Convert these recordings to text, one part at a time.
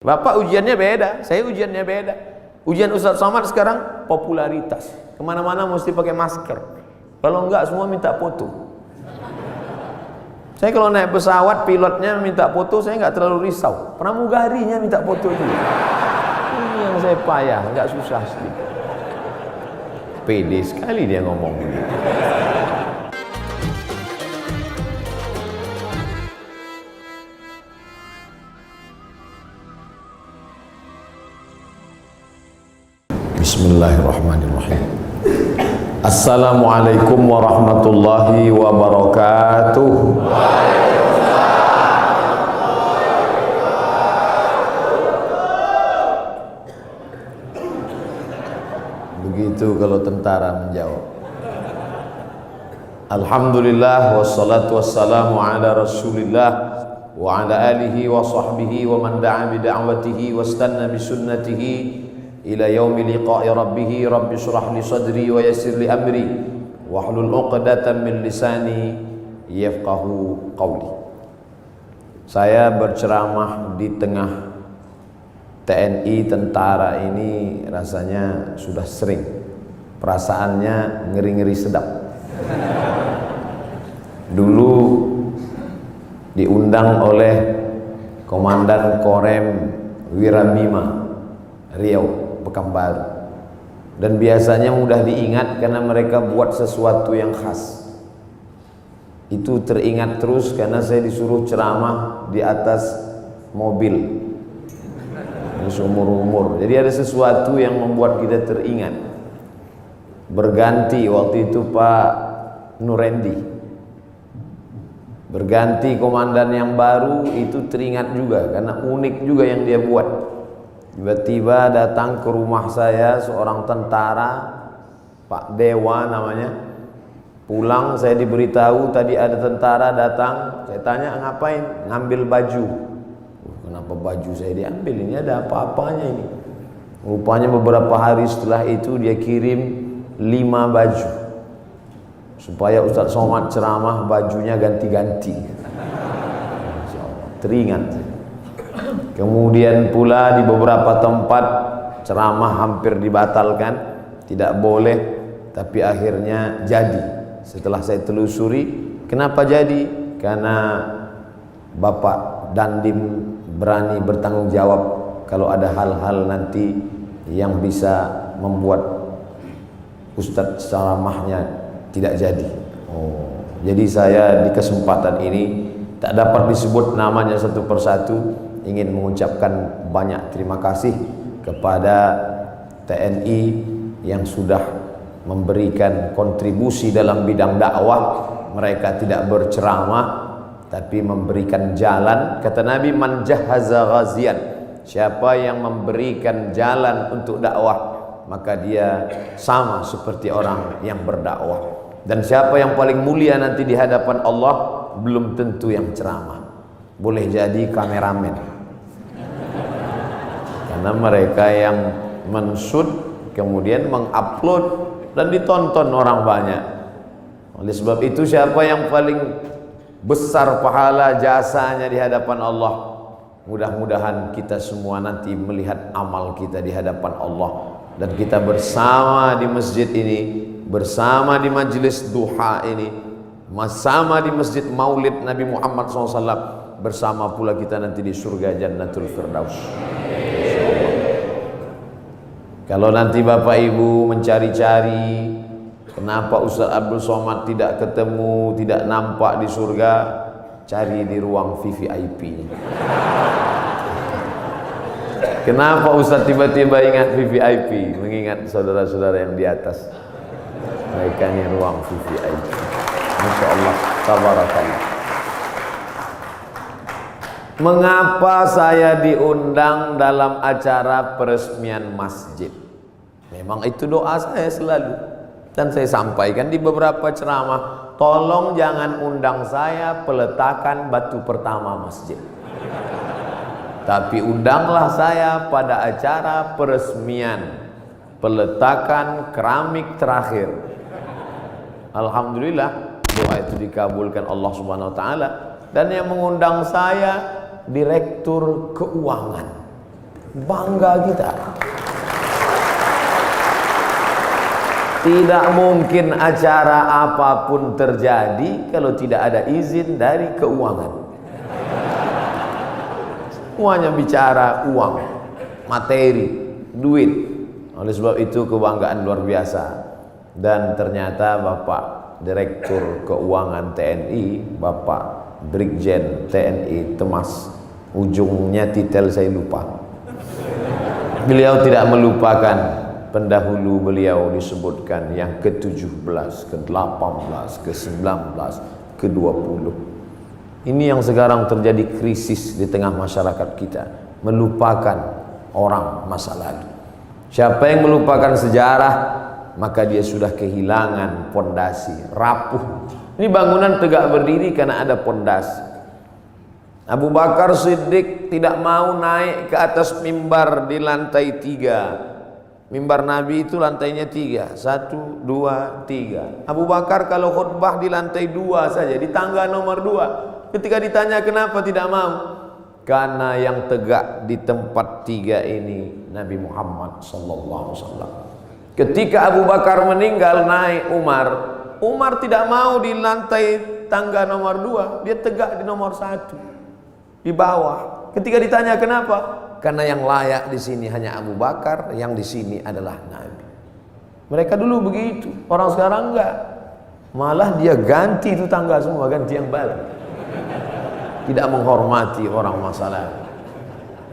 Bapak ujiannya beda, saya ujiannya beda. Ujian Ustadz Somad sekarang popularitas. Kemana-mana mesti pakai masker. Kalau enggak semua minta foto. Saya kalau naik pesawat pilotnya minta foto, saya nggak terlalu risau. Pramugarinya minta foto juga. Ini yang saya payah, nggak susah sih. Pede sekali dia ngomong begitu. Bismillahirrahmanirrahim. Assalamualaikum warahmatullahi wabarakatuh. Begitu kalau tentara menjawab. Alhamdulillah wassalatu wassalamu ala Rasulillah wa ala alihi wa sahbihi wa man da'a bi da'watihi wastanna bi sunnatihi ila yaumi liqa'i rabbih. Rabbi shrah li sadri wa yassir li amri wahlul 'uqdatam min lisani yafqahu qawli. Saya berceramah di tengah TNI, tentara ini rasanya sudah sering. Perasaannya ngeri-ngeri sedap. Dulu diundang oleh Komandan Korem Wirabima Riau Pekanbaru, dan biasanya mudah diingat karena mereka buat sesuatu yang khas. Itu teringat terus karena saya disuruh ceramah di atas mobil seumur-umur. Jadi ada sesuatu yang membuat kita teringat. Berganti waktu itu Pak Nurendi, berganti komandan yang baru, itu teringat juga karena unik juga yang dia buat. Tiba-tiba datang ke rumah saya seorang tentara, Pak Dewa namanya. Pulang saya diberitahu tadi ada tentara datang. Saya tanya ngapain? Ngambil baju. Kenapa baju saya diambil? Ini ada apa-apanya ini? Rupanya beberapa hari setelah itu dia kirim 5 baju supaya Ustadz Somad ceramah bajunya ganti-ganti. Teringat. Kemudian pula di beberapa tempat ceramah hampir dibatalkan, tidak boleh, tapi akhirnya jadi. Setelah saya telusuri, kenapa jadi? Karena Bapak Dandim berani bertanggung jawab kalau ada hal-hal nanti yang bisa membuat Ustadz ceramahnya tidak jadi. Jadi saya di kesempatan ini tak dapat disebut namanya satu persatu, ingin mengucapkan banyak terima kasih kepada TNI yang sudah memberikan kontribusi dalam bidang dakwah. Mereka tidak berceramah tapi memberikan jalan. Kata Nabi, man jahaza ghazian, siapa yang memberikan jalan untuk dakwah maka dia sama seperti orang yang berdakwah. Dan siapa yang paling mulia nanti di hadapan Allah belum tentu yang ceramah, boleh jadi kameramen, karena mereka yang menshoot kemudian mengupload dan ditonton orang banyak. Oleh sebab itu siapa yang paling besar pahala jasanya di hadapan Allah? Mudah-mudahan kita semua nanti melihat amal kita di hadapan Allah, dan kita bersama di masjid ini, bersama di majelis duha ini, bersama di masjid Maulid Nabi Muhammad SAW, bersama pula kita nanti di surga Jannatul Firdaus. Kalau nanti Bapak Ibu mencari-cari kenapa Ustadz Abdul Somad tidak ketemu, tidak nampak di surga, cari di ruang VVIP. Kenapa Ustadz tiba-tiba ingat VVIP? Mengingat saudara-saudara yang di atas. Mereka ini ruang VVIP. Masya Allah, tabarakallah. Mengapa saya diundang dalam acara peresmian masjid? Memang itu doa saya selalu, dan saya sampaikan di beberapa ceramah. Tolong jangan undang saya peletakan batu pertama masjid, tapi undanglah saya pada acara peresmian peletakan keramik terakhir. Alhamdulillah doa itu dikabulkan Allah Subhanahu wa taala, dan yang mengundang saya Direktur Keuangan. Bangga kita. Tidak mungkin acara apapun terjadi kalau tidak ada izin dari keuangan. Semuanya bicara uang, materi, duit. Oleh sebab itu kebanggaan luar biasa. Dan ternyata Bapak Direktur Keuangan TNI, Bapak Brigjen TNI Temas, ujungnya titel saya lupa. Beliau tidak melupakan pendahulu beliau disebutkan yang ke-17, ke-18, ke-19, ke-20. Ini yang sekarang terjadi krisis di tengah masyarakat kita, melupakan orang masa lalu. Siapa yang melupakan sejarah, maka dia sudah kehilangan pondasi, rapuh. Ini bangunan tegak berdiri karena ada pondasi. Abu Bakar Siddiq tidak mau naik ke atas mimbar di lantai 3. Mimbar Nabi itu lantainya 3, 1, 2, 3. Abu Bakar kalau khutbah di lantai 2 saja, di tangga nomor 2. Ketika ditanya kenapa tidak mau, karena yang tegak di tempat 3 ini Nabi Muhammad sallallahu alaihi wasallam. Ketika Abu Bakar meninggal, naik Umar tidak mau di lantai tangga nomor 2, dia tegak di nomor 1, di bawah. Ketika ditanya kenapa, karena yang layak di sini hanya Abu Bakar, yang di sini adalah Nabi. Mereka dulu begitu, orang sekarang enggak. Malah dia ganti itu tangga semua, ganti yang baru. Tidak menghormati orang masa lalu.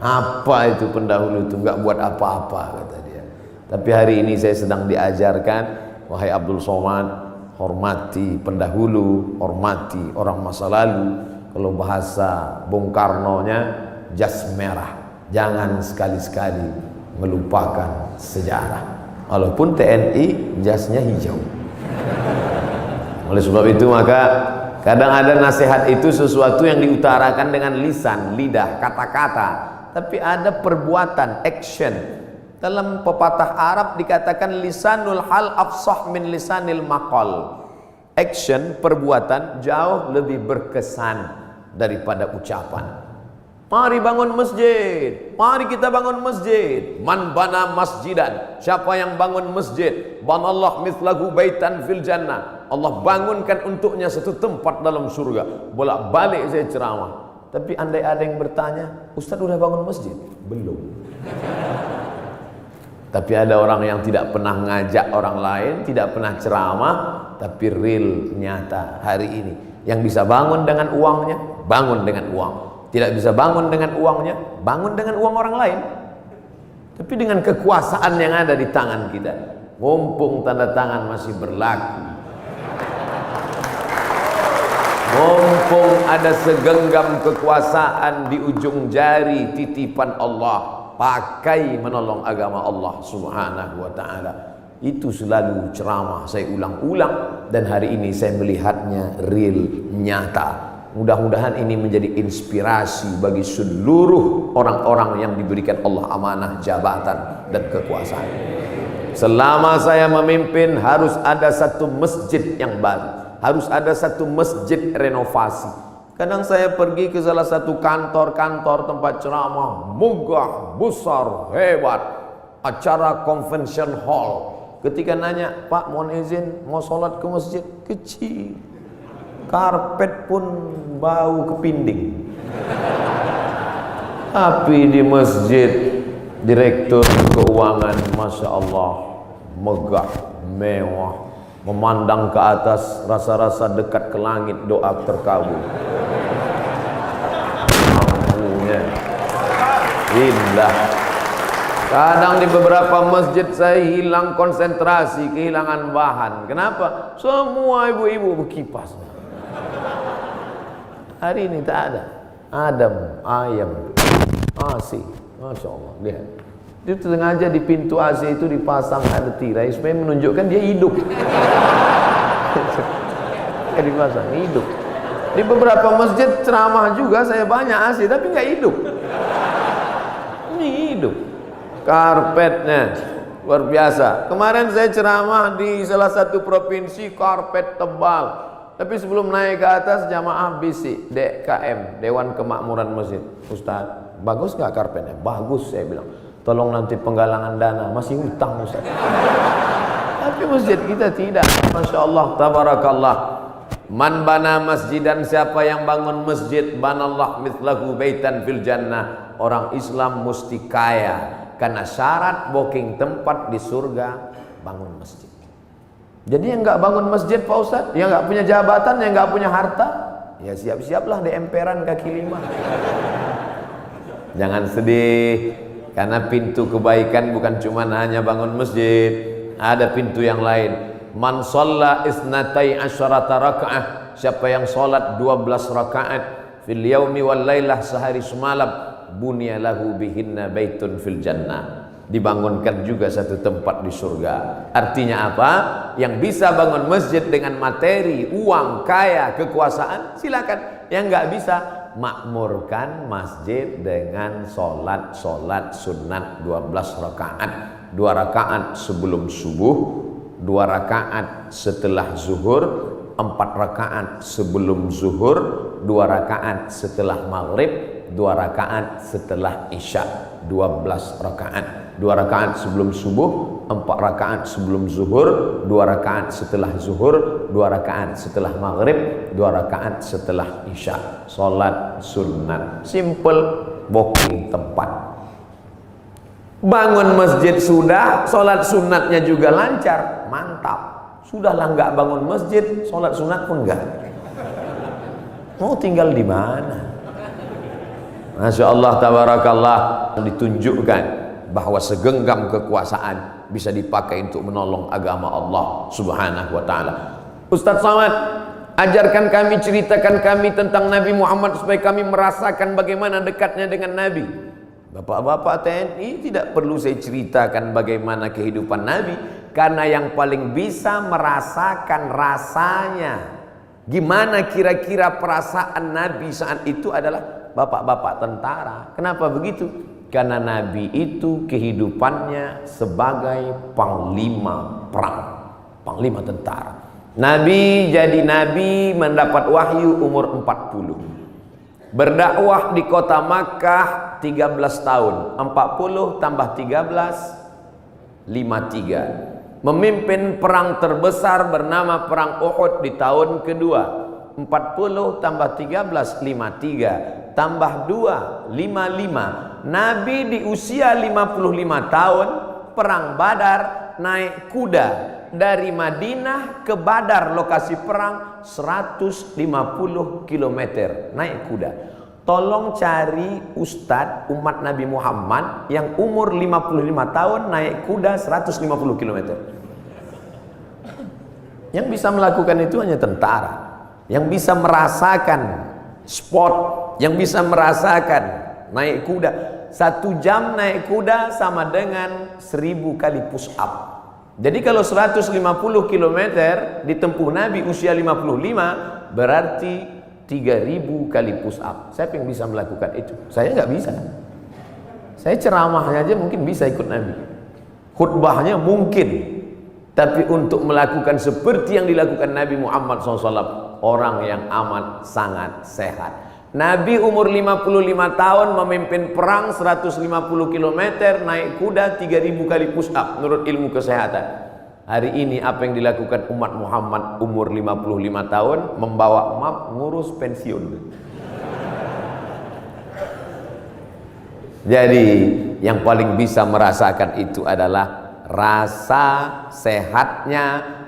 Apa itu pendahulu itu enggak buat apa-apa, kata dia. Tapi hari ini saya sedang diajarkan, wahai Abdul Somad, hormati pendahulu, hormati orang masa lalu. Kalau bahasa Bung Karno-nya, jas merah. Jangan sekali-sekali melupakan sejarah. Walaupun TNI jasnya hijau. Oleh sebab itu maka kadang ada nasihat itu sesuatu yang diutarakan dengan lisan, lidah, kata-kata, tapi ada perbuatan, action. Dalam pepatah Arab dikatakan lisanul hal afsah min lisanil maqal. Action, perbuatan jauh lebih berkesan daripada ucapan. Mari bangun masjid, mari kita bangun masjid. Man bana masjidan, siapa yang bangun masjid, banallah mithlahu baitan fil jannah, Allah bangunkan untuknya satu tempat dalam surga. Bolak-balik saya ceramah, tapi andai ada yang bertanya, Ustaz udah bangun masjid? Belum. Tapi ada orang yang tidak pernah ngajak orang lain, tidak pernah ceramah, tapi real, nyata hari ini. Yang bisa bangun dengan uangnya, bangun dengan uang. Tidak bisa bangun dengan uangnya, bangun dengan uang orang lain. Tapi dengan kekuasaan yang ada di tangan kita, mumpung tanda tangan masih berlaku, mumpung ada segenggam kekuasaan di ujung jari titipan Allah, pakai menolong agama Allah subhanahu wa ta'ala. Itu selalu ceramah saya ulang-ulang, dan hari ini saya melihatnya real, nyata. Mudah-mudahan ini menjadi inspirasi bagi seluruh orang-orang yang diberikan Allah amanah jabatan dan kekuasaan. Selama saya memimpin harus ada satu masjid yang baru, harus ada satu masjid renovasi. Kadang saya pergi ke salah satu kantor-kantor tempat ceramah, megah, besar, hebat, acara convention hall. Ketika nanya, Pak mohon izin mau sholat ke masjid, kecil, karpet pun bau kepinding. Tapi di masjid direktur keuangan, masya Allah, megah, mewah, memandang ke atas, rasa-rasa dekat ke langit, doa terkabul. Mampunya indah. Kadang di beberapa masjid saya hilang konsentrasi, kehilangan bahan. Kenapa? Semua ibu-ibu berkipas. Hari ini tak ada. Adam, ayam, AC. Masya Allah, lihat. Itu sengaja di pintu AC itu dipasang ada tirai supaya menunjukkan dia hidup. Dipasang, hidup. Di beberapa masjid ceramah juga saya banyak AC, tapi nggak hidup. Ini hidup. Karpetnya luar biasa. Kemarin saya ceramah di salah satu provinsi, karpet tebal. Tapi sebelum naik ke atas, jamaah bisik, DKM, Dewan Kemakmuran Masjid. Ustaz, bagus nggak karpetnya? Bagus, saya bilang. Tolong nanti penggalangan dana, masih hutang Ustaz. Tapi masjid kita tidak. Masya Allah, tabarakallah. Man bana masjidan, siapa yang bangun masjid, banallah mithlahu baitan fil jannah. Orang Islam mesti kaya, karena syarat booking tempat di surga bangun masjid. Jadi yang nggak bangun masjid Pak Ustadz, yang nggak punya jabatan, yang nggak punya harta, ya siap-siaplah di emperan kaki lima. Jangan sedih, karena pintu kebaikan bukan cuma hanya bangun masjid, ada pintu yang lain. Man shalla isnatai asyarata raka'ah, siapa yang sholat 12 rakaat fil yaumi wal lailah, sehari semalam, bunya lahu bihinna baitun fil jannah, dibangunkan juga satu tempat di surga. Artinya apa? Yang bisa bangun masjid dengan materi, uang, kaya, kekuasaan, silakan. Yang nggak bisa, makmurkan masjid dengan sholat sunat 12 rakaat. 2 rakaat sebelum subuh, 2 rakaat setelah zuhur, 4 rakaat sebelum zuhur, 2 rakaat setelah maghrib, 2 rakaat setelah isya. 12 rakaat. 2 rakaat sebelum subuh, 4 rakaat sebelum zuhur, 2 rakaat setelah zuhur, 2 rakaat setelah maghrib, 2 rakaat setelah isya. Salat sunat, simple, booking tempat. Bangun masjid sudah, salat sunatnya juga lancar, mantap. Sudahlah nggak bangun masjid, salat sunat pun enggak. Mau tinggal di mana? Masya Allah, tabarakallah. Ditunjukkan bahwa segenggam kekuasaan bisa dipakai untuk menolong agama Allah subhanahu wa ta'ala. Ustaz Somad, ajarkan kami, ceritakan kami tentang Nabi Muhammad supaya kami merasakan bagaimana dekatnya dengan Nabi. Bapak-bapak TNI, tidak perlu saya ceritakan bagaimana kehidupan Nabi, karena yang paling bisa merasakan rasanya, gimana kira-kira perasaan Nabi saat itu adalah bapak-bapak tentara. Kenapa begitu? Karena Nabi itu kehidupannya sebagai panglima perang, panglima tentara. Nabi jadi Nabi mendapat wahyu umur 40. Berdakwah di kota Makkah 13 tahun. 40 tambah 13, 53. Memimpin perang terbesar bernama Perang Uhud di tahun kedua. 40 tambah 13, 53. Tambah 2, 55. Nabi di usia 55 tahun, perang Badar, naik kuda dari Madinah ke Badar, lokasi perang 150 km naik kuda. Tolong cari ustadz umat Nabi Muhammad yang umur 55 tahun naik kuda 150 km. Yang bisa melakukan itu hanya tentara, yang bisa merasakan sport, yang bisa merasakan naik kuda. 1 jam naik kuda sama dengan 1000 kali push up. Jadi kalau 150 km ditempuh Nabi usia 55, berarti 3000 kali push up. Siapa yang bisa melakukan itu? Saya nggak bisa. Saya ceramahnya aja mungkin bisa ikut Nabi, khutbahnya mungkin, tapi untuk melakukan seperti yang dilakukan Nabi Muhammad SAW, orang yang amat sangat sehat. Nabi umur 55 tahun memimpin perang 150 km, naik kuda 3000 kali push up menurut ilmu kesehatan. Hari ini apa yang dilakukan umat Muhammad umur 55 tahun? Membawa map ngurus pensiun. Jadi yang paling bisa merasakan itu adalah rasa sehatnya,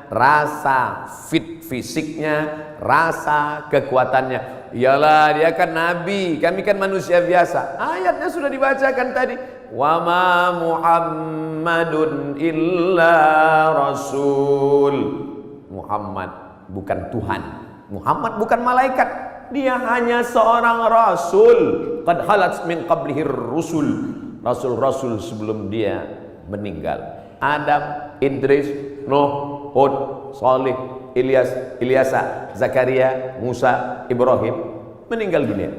rasa fit fisiknya, rasa kekuatannya. Iyalah, dia kan Nabi, kami kan manusia biasa. Ayatnya sudah dibacakan tadi. Wa ma Muhammadun illa rasul. Muhammad bukan Tuhan, Muhammad bukan malaikat, dia hanya seorang rasul. Qad halat min qablihir rusul. Rasul-rasul sebelum dia meninggal. Adam, Idris, Nuh, Hud, Salih, Ilyasa, Zakaria, Musa, Ibrahim meninggal dunia.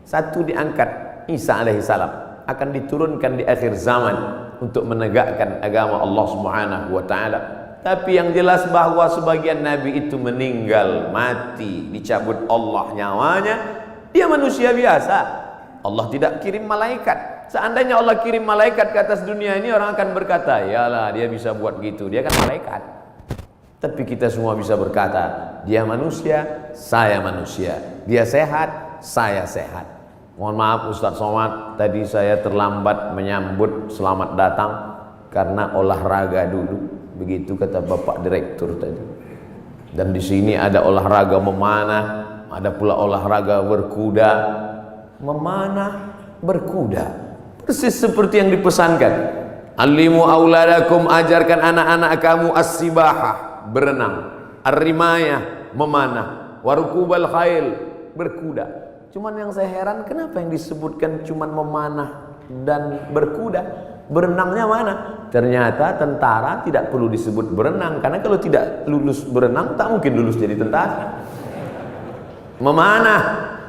Satu diangkat, Isa alaihissalam akan diturunkan di akhir zaman untuk menegakkan agama Allah Subhanahu wa taala. Tapi yang jelas bahwa sebagian nabi itu meninggal, mati, dicabut Allah nyawanya. Dia manusia biasa. Allah tidak kirim malaikat. Seandainya Allah kirim malaikat ke atas dunia ini, orang akan berkata, yalah dia bisa buat gitu, dia kan malaikat. Tapi kita semua bisa berkata, dia manusia, saya manusia. Dia sehat, saya sehat. Mohon maaf Ustadz Somad, tadi saya terlambat menyambut selamat datang karena olahraga dulu. Begitu kata Bapak Direktur tadi. Dan di sini ada olahraga memanah, ada pula olahraga berkuda. Memanah, berkuda, persis seperti yang dipesankan. Alimu auladakum, ajarkan anak-anak kamu as-sibahah, berenang, ar-rimayah, memanah, warukubal khail, berkuda. Cuman yang saya heran, kenapa yang disebutkan cuman memanah dan berkuda? Berenangnya mana? Ternyata tentara tidak perlu disebut berenang, karena kalau tidak lulus berenang tak mungkin lulus jadi tentara. Memanah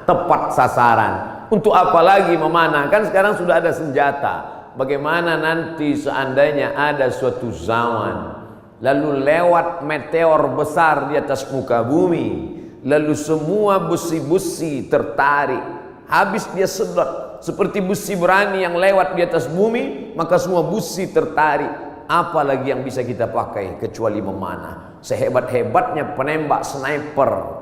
tepat sasaran. Untuk apa lagi memanah? Kan sekarang sudah ada senjata. Bagaimana nanti seandainya ada suatu zaman lalu lewat meteor besar di atas muka bumi, lalu semua busi-busi tertarik, habis dia sedot seperti busi berani yang lewat di atas bumi, maka semua busi tertarik. Apalagi yang bisa kita pakai kecuali memanah? Sehebat-hebatnya penembak sniper,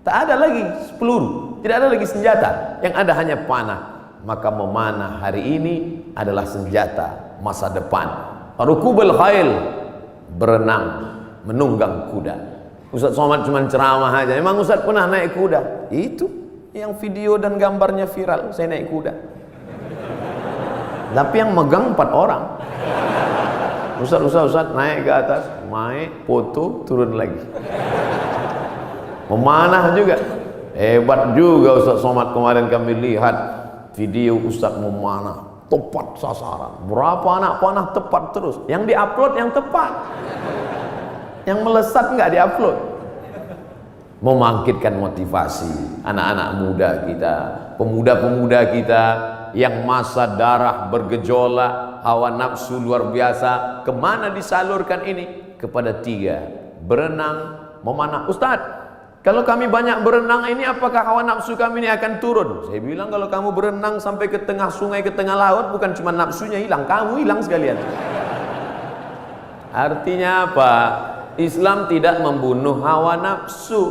tak ada lagi peluru, tidak ada lagi senjata, yang ada hanya panah. Maka memanah hari ini adalah senjata masa depan. Rukubul khail, berenang, menunggang kuda. Ustadz Somad cuma ceramah aja. Emang Ustadz pernah naik kuda? Itu yang video dan gambarnya viral, saya naik kuda. Tapi yang megang 4 orang. Ustadz naik ke atas, naik, foto, turun lagi. Memanah juga. Hebat juga Ustadz Somad. Kemarin kami lihat video Ustadz memanah, tepat sasaran. Berapa anak panah tepat terus. Yang diupload yang tepat, yang melesat nggak diupload. Membangkitkan motivasi anak-anak muda kita, pemuda-pemuda kita yang masa darah bergejolak, hawa nafsu luar biasa. Kemana disalurkan ini? Kepada 3, berenang, memanah. Ustadz, kalau kami banyak berenang ini, apakah hawa nafsu kami ini akan turun? Saya bilang, kalau kamu berenang sampai ke tengah sungai, ke tengah laut, bukan cuma nafsunya hilang, kamu hilang sekalian. Artinya apa? Islam tidak membunuh hawa nafsu,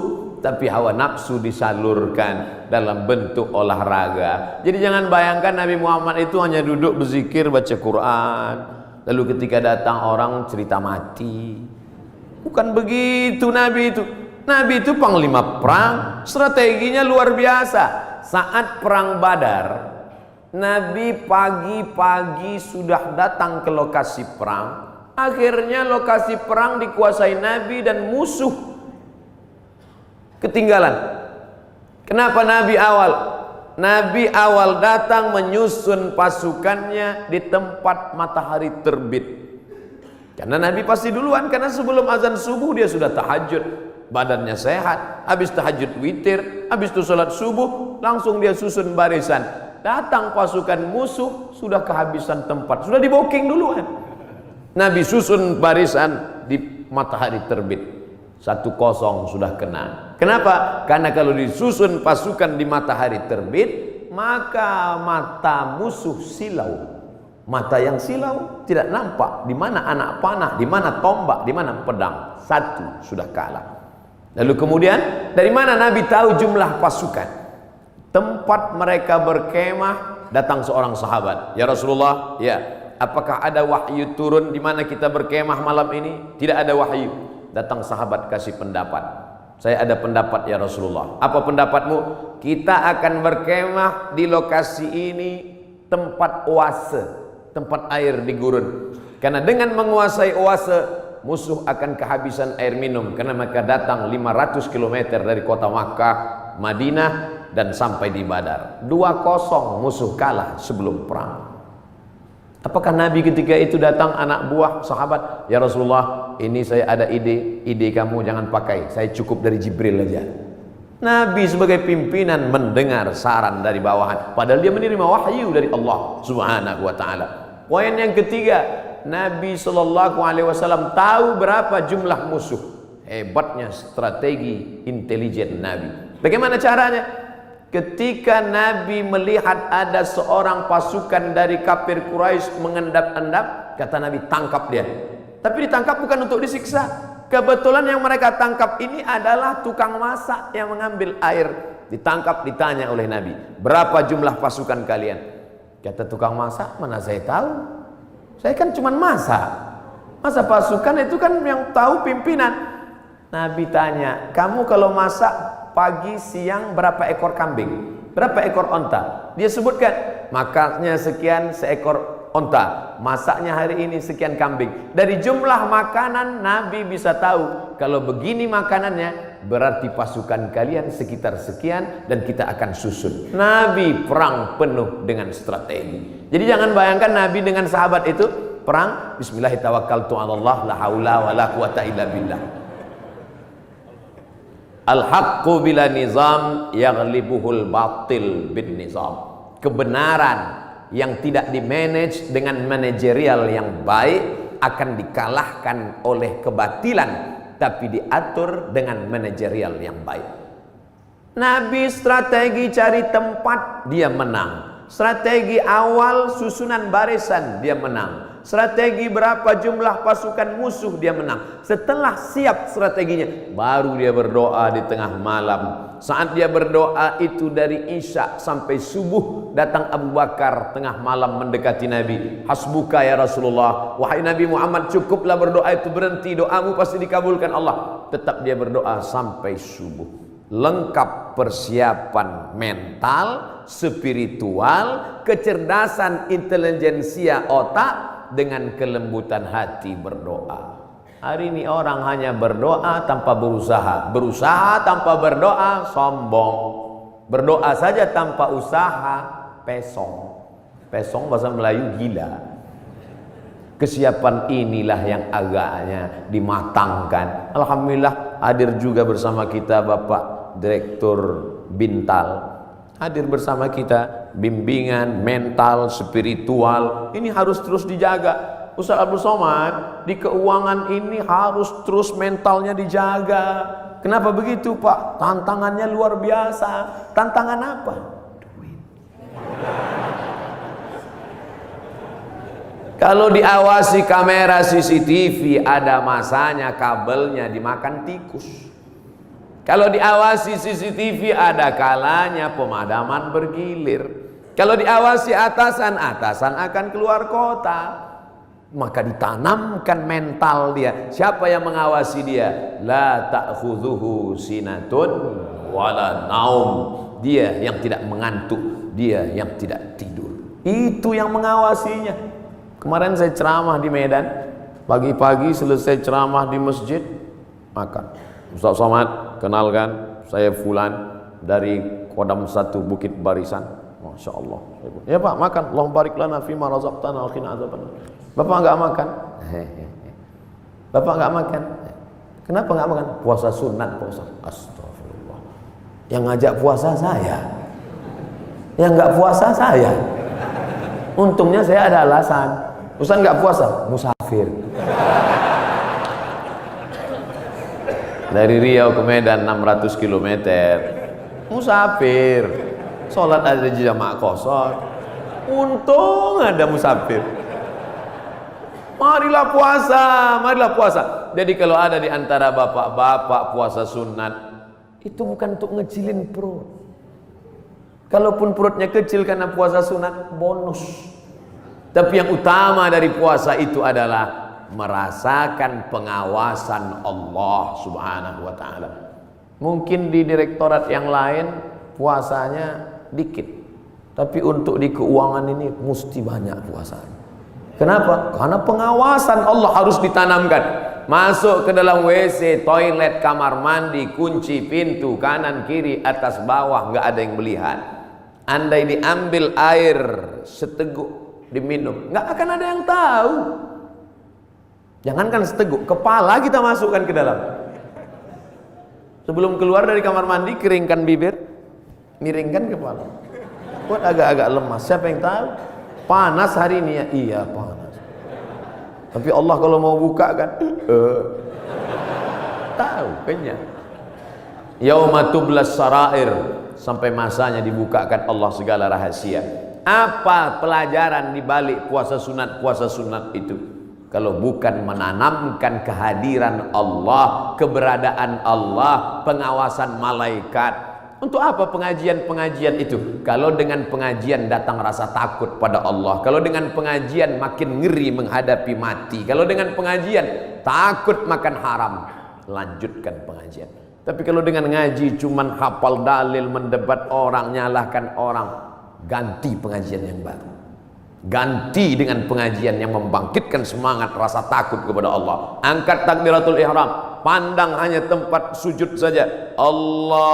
tapi hawa nafsu disalurkan dalam bentuk olahraga. Jadi jangan bayangkan Nabi Muhammad itu hanya duduk berzikir, baca Quran, lalu ketika datang orang cerita mati. Bukan begitu Nabi itu. Nabi itu panglima perang, strateginya luar biasa. Saat perang Badar, Nabi pagi-pagi sudah datang ke lokasi perang. Akhirnya lokasi perang dikuasai Nabi dan musuh ketinggalan. Kenapa Nabi awal? Nabi awal datang menyusun pasukannya di tempat matahari terbit. Karena Nabi pasti duluan, karena sebelum azan subuh dia sudah tahajud. Badannya sehat, habis tahajud witir, habis itu sholat subuh, langsung dia susun barisan. Datang pasukan musuh, sudah kehabisan tempat, sudah di booking duluan. Nabi susun barisan di matahari terbit. 1-0 sudah kena. Kenapa? Karena kalau disusun pasukan di matahari terbit, maka mata musuh silau. Mata yang silau tidak nampak di mana anak panah, di mana tombak, di mana pedang. 1 sudah kalah. Lalu kemudian dari mana Nabi tahu jumlah pasukan? Tempat mereka berkemah, datang seorang sahabat. Ya Rasulullah, ya, apakah ada wahyu turun di mana kita berkemah malam ini? Tidak ada wahyu. Datang sahabat kasih pendapat. Saya ada pendapat ya Rasulullah. Apa pendapatmu? Kita akan berkemah di lokasi ini, tempat oase, tempat air di gurun. Karena dengan menguasai oase, musuh akan kehabisan air minum, karena mereka datang 500 km dari kota Makkah, Madinah, dan sampai di Badar. 2-0 musuh kalah sebelum perang. Apakah Nabi ketika itu datang anak buah sahabat, ya Rasulullah, ini saya ada ide kamu jangan pakai, saya cukup dari Jibril aja. Nabi sebagai pimpinan mendengar saran dari bawahan, padahal dia menerima wahyu dari Allah Subhanahu wa taala. Poin yang ketiga, Nabi SAW tahu berapa jumlah musuh. Hebatnya strategi intelijen Nabi. Bagaimana caranya? Ketika Nabi melihat ada seorang pasukan dari kafir Quraisy mengendap-endap, kata Nabi, tangkap dia. Tapi ditangkap bukan untuk disiksa. Kebetulan yang mereka tangkap ini adalah tukang masak yang mengambil air. Ditangkap, ditanya oleh Nabi, berapa jumlah pasukan kalian? Kata tukang masak, mana saya tahu, saya kan cuma masak. Masa pasukan itu kan yang tahu pimpinan. Nabi tanya, kamu kalau masak pagi siang berapa ekor kambing, berapa ekor onta? Dia sebutkan, makannya sekian seekor onta, masaknya hari ini sekian kambing. Dari jumlah makanan Nabi bisa tahu, kalau begini makanannya berarti pasukan kalian sekitar sekian dan kita akan susun. Nabi perang penuh dengan strategi. Jadi jangan bayangkan Nabi dengan sahabat itu perang bismillahirrahmanirrahim, la haula wala quwata illa billah. Al-haqqu bila nizam yaghlibuhul batil bin nizam. Kebenaran yang tidak dimanage dengan manajerial yang baik akan dikalahkan oleh kebatilan, tapi diatur dengan manajerial yang baik. Nabi strategi cari tempat, dia menang. Strategi awal susunan barisan, dia menang. Strategi berapa jumlah pasukan musuh, dia menang. Setelah siap strateginya, baru dia berdoa di tengah malam. Saat dia berdoa itu dari Isya sampai subuh, datang Abu Bakar tengah malam mendekati Nabi. Hasbuka ya Rasulullah, wahai Nabi Muhammad, cukuplah berdoa itu, berhenti, doamu pasti dikabulkan Allah. Tetap dia berdoa sampai subuh. Lengkap persiapan mental, spiritual, kecerdasan intelijensia otak, dengan kelembutan hati berdoa. Hari ini orang hanya berdoa tanpa berusaha, berusaha tanpa berdoa sombong, berdoa saja tanpa usaha pesong. Pesong bahasa Melayu gila. Kesiapan inilah yang agaknya dimatangkan. Alhamdulillah hadir juga bersama kita Bapak Direktur Bintal, hadir bersama kita. Bimbingan mental, spiritual ini harus terus dijaga. Ustaz Abdul Somad, di keuangan ini harus terus mentalnya dijaga. Kenapa begitu Pak? Tantangannya luar biasa. Tantangan apa? Duit. Kalau diawasi kamera CCTV, ada masanya kabelnya dimakan tikus. Kalau diawasi CCTV, ada kalanya pemadaman bergilir. Kalau diawasi atasan, atasan akan keluar kota. Maka ditanamkan mental dia. Siapa yang mengawasi dia? La ta'khudhuhu sinatun wala naum. Dia yang tidak mengantuk, dia yang tidak tidur. Itu yang mengawasinya. Kemarin saya ceramah di Medan. Pagi-pagi selesai ceramah di masjid, makan. Ustaz Somad, kenalkan, saya Fulan dari Kodam 1 Bukit Barisan. Masya Allah. Ya Pak, makan. Allahumma barik lana fima razaqtana wa qina azabannar. Bapak enggak makan? Bapak enggak makan? Kenapa enggak makan? Puasa sunat, puasa. Astagfirullah. Yang ngajak puasa saya, yang enggak puasa saya. Untungnya saya ada alasan. Ustaz enggak puasa, musafir. Dari Riau ke Medan 600 km. Musafir. Sholat ada di jamaah kosong. Untung ada musafir. Marilah puasa, marilah puasa. Jadi kalau ada di antara bapak-bapak puasa sunat, itu bukan untuk ngecilin perut. Kalaupun perutnya kecil karena puasa sunat, bonus. Tapi yang utama dari puasa itu adalah merasakan pengawasan Allah Subhanahu wa ta'ala. Mungkin di direktorat yang lain puasanya dikit, tapi untuk di keuangan ini mesti banyak puasanya. Kenapa? Karena pengawasan Allah harus ditanamkan. Masuk ke dalam WC, toilet, kamar mandi, kunci pintu kanan kiri atas bawah, nggak ada yang melihat. Andai diambil air seteguk diminum, nggak akan ada yang tahu. Jangankan seteguk, kepala kita masukkan ke dalam. Sebelum keluar dari kamar mandi, keringkan bibir, miringkan kepala. Buat agak-agak lemas. Siapa yang tahu? Panas hari ini ya? Iya panas. Tapi Allah kalau mau buka kan, tahu kenyang. Yauma tublas sarair, sampai masanya dibukakan Allah segala rahasia. Apa pelajaran di balik puasa sunat itu? Kalau bukan menanamkan kehadiran Allah, keberadaan Allah, pengawasan malaikat. Untuk apa pengajian-pengajian itu? Kalau dengan pengajian datang rasa takut pada Allah, kalau dengan pengajian makin ngeri menghadapi mati, kalau dengan pengajian takut makan haram, lanjutkan pengajian. Tapi kalau dengan ngaji cuman hafal dalil, mendebat orang, nyalahkan orang, ganti pengajian yang baru. Ganti dengan pengajian yang membangkitkan semangat rasa takut kepada Allah. Angkat takbiratul ihram, pandang hanya tempat sujud saja. Allahu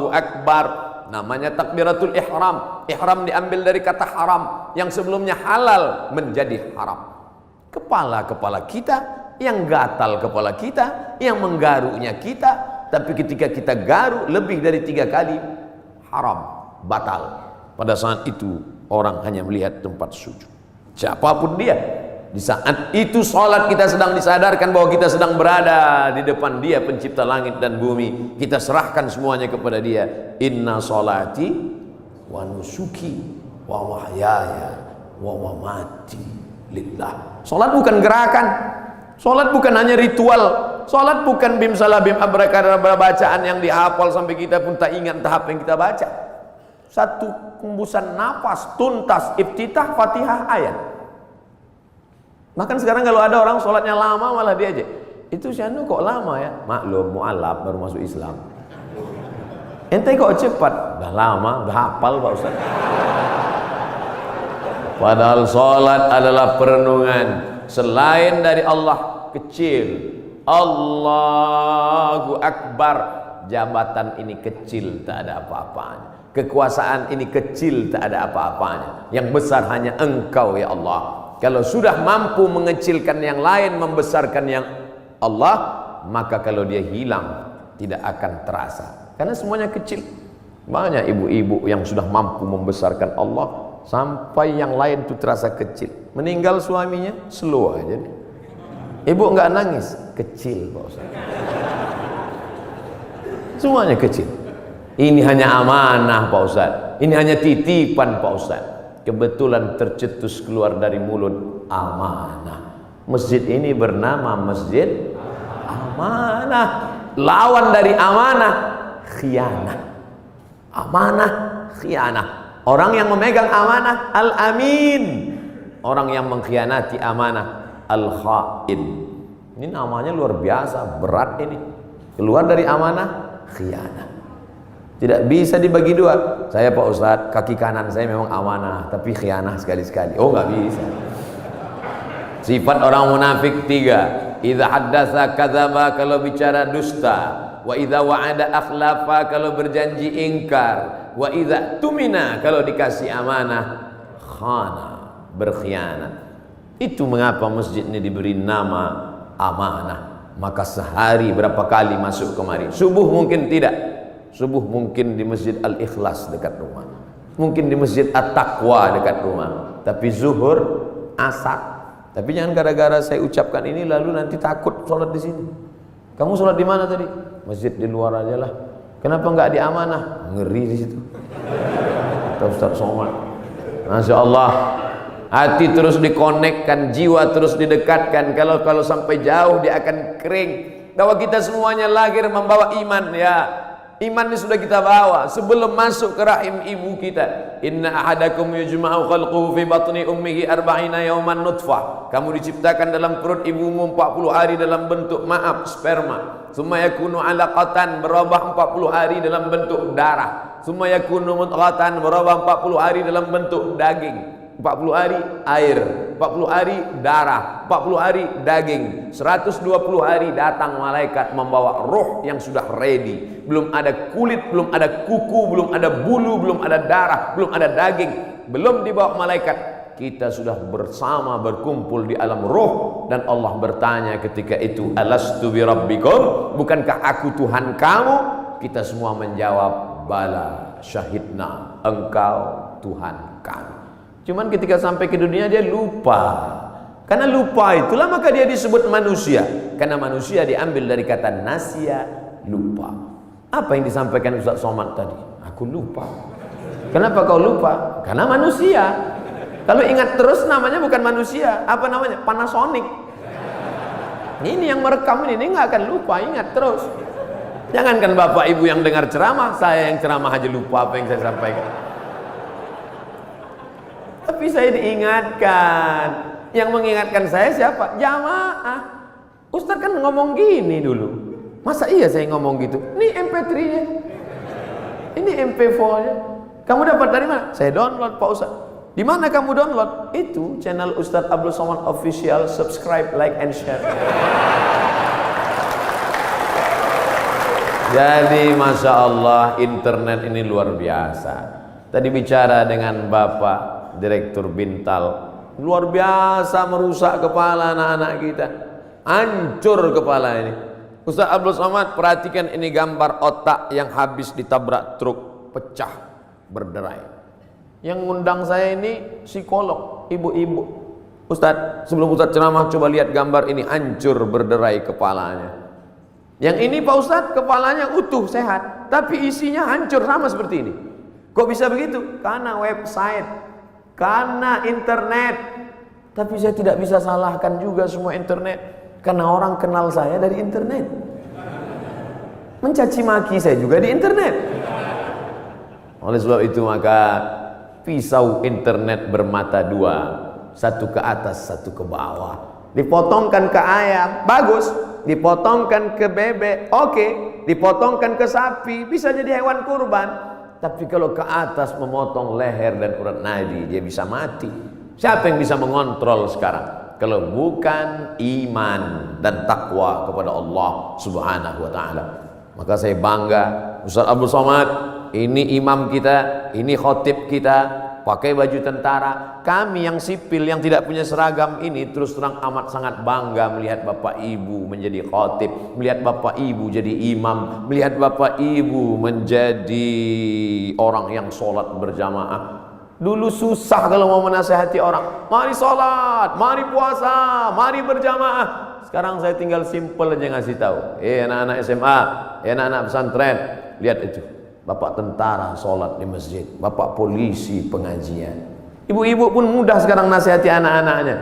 Akbar. Namanya takbiratul ihram. Ihram diambil dari kata haram, yang sebelumnya halal menjadi haram. Kepala-kepala kita, yang gatal kepala kita, yang menggaruknya kita. Tapi ketika kita garuk lebih dari 3 kali, haram, batal. Pada saat itu orang hanya melihat tempat sujud. Siapapun dia, di saat itu sholat kita sedang disadarkan bahwa kita sedang berada di depan Dia pencipta langit dan bumi. Kita serahkan semuanya kepada Dia. Inna sholati wa nusuki wa mahyaya wa mamati lillah. Sholat bukan gerakan, sholat bukan hanya ritual, sholat bukan bim salabim abrakadabra bacaan yang dihafal sampai kita pun tak ingat tahap yang kita baca. Satu hembusan nafas tuntas, iftitah, fatihah, ayat. Bahkan sekarang kalau ada orang sholatnya lama malah diajak, itu si anu kok lama ya? Maklum mu'alaf baru masuk Islam. Ente kok cepat? Udah lama, udah hafal Pak Ustaz. Padahal sholat adalah perenungan. Selain dari Allah kecil, Allahu Akbar. Jabatan ini kecil, tak ada apa-apanya. Kekuasaan ini kecil, tak ada apa-apanya. Yang besar hanya Engkau ya Allah. Kalau sudah mampu mengecilkan yang lain, membesarkan yang Allah, maka kalau dia hilang tidak akan terasa, karena semuanya kecil. Banyak ibu-ibu yang sudah mampu membesarkan Allah sampai yang lain itu terasa kecil. Meninggal suaminya, slow aja. Ibu enggak nangis, kecil Pak Ustaz. Semuanya kecil. Ini hanya amanah Pak Ustaz, ini hanya titipan Pak Ustaz. Kebetulan tercetus keluar dari mulut, amanah. Masjid ini bernama Masjid Amanah. Lawan dari amanah, khianah. Amanah, khianah. Orang yang memegang amanah, al-amin. Orang yang mengkhianati amanah, al-khain. Ini namanya luar biasa, berat ini. Keluar dari amanah, khianah. Tidak bisa dibagi dua. Saya Pak Ustadz, kaki kanan saya memang amanah, tapi khianah sekali-sekali. Oh nggak bisa. Sifat orang munafik 3. Idza haddatsa kadzaba, kalau bicara dusta. Wa idza wa'ada akhlafa, kalau berjanji ingkar. Wa idza tumina, kalau dikasih amanah, khana, berkhianat. Itu mengapa masjid ini diberi nama amanah. Maka sehari berapa kali masuk kemari? Subuh mungkin tidak. Subuh mungkin di Masjid Al-Ikhlas dekat rumah, mungkin di Masjid At-Taqwa dekat rumah. Tapi zuhur, asar. Tapi jangan gara-gara saya ucapkan ini lalu nanti takut sholat di sini. Kamu sholat di mana tadi? Masjid di luar aja lah. Kenapa nggak di amanah? Ngeri di situ. Kata Ustaz Somad. Masya Allah. Hati terus dikonekkan, jiwa terus didekatkan. Kalau sampai jauh dia akan kering. Bahwa kita semuanya lahir membawa iman ya. Iman ini sudah kita bawa sebelum masuk ke rahim ibu kita. Inna ahadakum yujma'u khalquhu fi batni ummihi arba'ina yawman nutfah. Kamu diciptakan dalam perut ibumu 40 hari dalam bentuk sperma. Summa yakunu 'alaqatan, berubah 40 hari dalam bentuk darah. Summa yakunu mudghatan, berubah 40 hari dalam bentuk daging. 40 hari air, 40 hari darah, 40 hari daging, 120 hari datang malaikat membawa roh yang sudah ready. Belum ada kulit, belum ada kuku, belum ada bulu, belum ada darah, belum ada daging, belum dibawa malaikat. Kita sudah bersama berkumpul di alam roh. Dan Allah bertanya ketika itu, alastu bi rabbikum, bukankah aku Tuhan kamu? Kita semua menjawab, bala syahidna, engkau Tuhan kami. Cuman ketika sampai ke dunia dia lupa. Karena lupa itulah maka dia disebut manusia. Karena manusia diambil dari kata nasya, lupa. Apa yang disampaikan Ustaz Somad tadi? Aku lupa. Kenapa kau lupa? Karena manusia. Kalau ingat terus namanya bukan manusia. Apa namanya? Panasonic. Ini yang merekam ini nggak akan lupa, ingat terus. Jangankan bapak ibu yang dengar ceramah, saya yang ceramah aja lupa apa yang saya sampaikan. Tapi saya diingatkan. Yang mengingatkan saya siapa? Jamaah. Ustaz kan ngomong gini dulu. Masa iya saya ngomong gitu? Ini MP3-nya. Ini MP4-nya. Kamu dapat dari mana? Saya download Pak Ustaz. Di mana kamu download? Itu channel Ustaz Abdul Somad Official. Subscribe, like, and share. Jadi Masya Allah, internet ini luar biasa. Tadi bicara dengan Bapak Direktur Bintal, luar biasa merusak kepala anak-anak kita. Hancur kepala ini. Ustaz Abdul Somad, perhatikan ini gambar otak yang habis ditabrak truk, pecah, berderai. Yang ngundang saya ini psikolog, ibu-ibu. Ustaz, sebelum Ustaz ceramah coba lihat gambar ini, hancur berderai kepalanya. Yang ini Pak Ustaz, kepalanya utuh, sehat, tapi isinya hancur sama seperti ini. Kok bisa begitu? Karena website, karena internet. Tapi saya tidak bisa salahkan juga semua internet. Karena orang kenal saya dari internet. Mencaci maki saya juga di internet. Oleh sebab itu maka pisau internet bermata dua, satu ke atas, satu ke bawah. Dipotongkan ke ayam, bagus. Dipotongkan ke bebek, oke. Dipotongkan ke sapi, bisa jadi hewan kurban. Tapi kalau ke atas memotong leher dan urat nadi, dia bisa mati. Siapa yang bisa mengontrol sekarang? Kalau bukan iman dan takwa kepada Allah Subhanahu wa ta'ala. Maka saya bangga, Ustaz Abdul Somad, ini imam kita, ini khotib kita, pakai baju tentara. Kami yang sipil, yang tidak punya seragam ini, terus terang amat sangat bangga melihat bapak ibu menjadi khotib, melihat bapak ibu jadi imam, melihat bapak ibu menjadi orang yang sholat berjamaah. Dulu susah kalau mau menasihati orang. Mari sholat, mari puasa, mari berjamaah. Sekarang saya tinggal simple aja ngasih tahu. Anak-anak SMA, anak-anak pesantren, lihat itu. Bapak tentara sholat di masjid, bapak polisi pengajian. Ibu-ibu pun mudah sekarang nasihati anak-anaknya.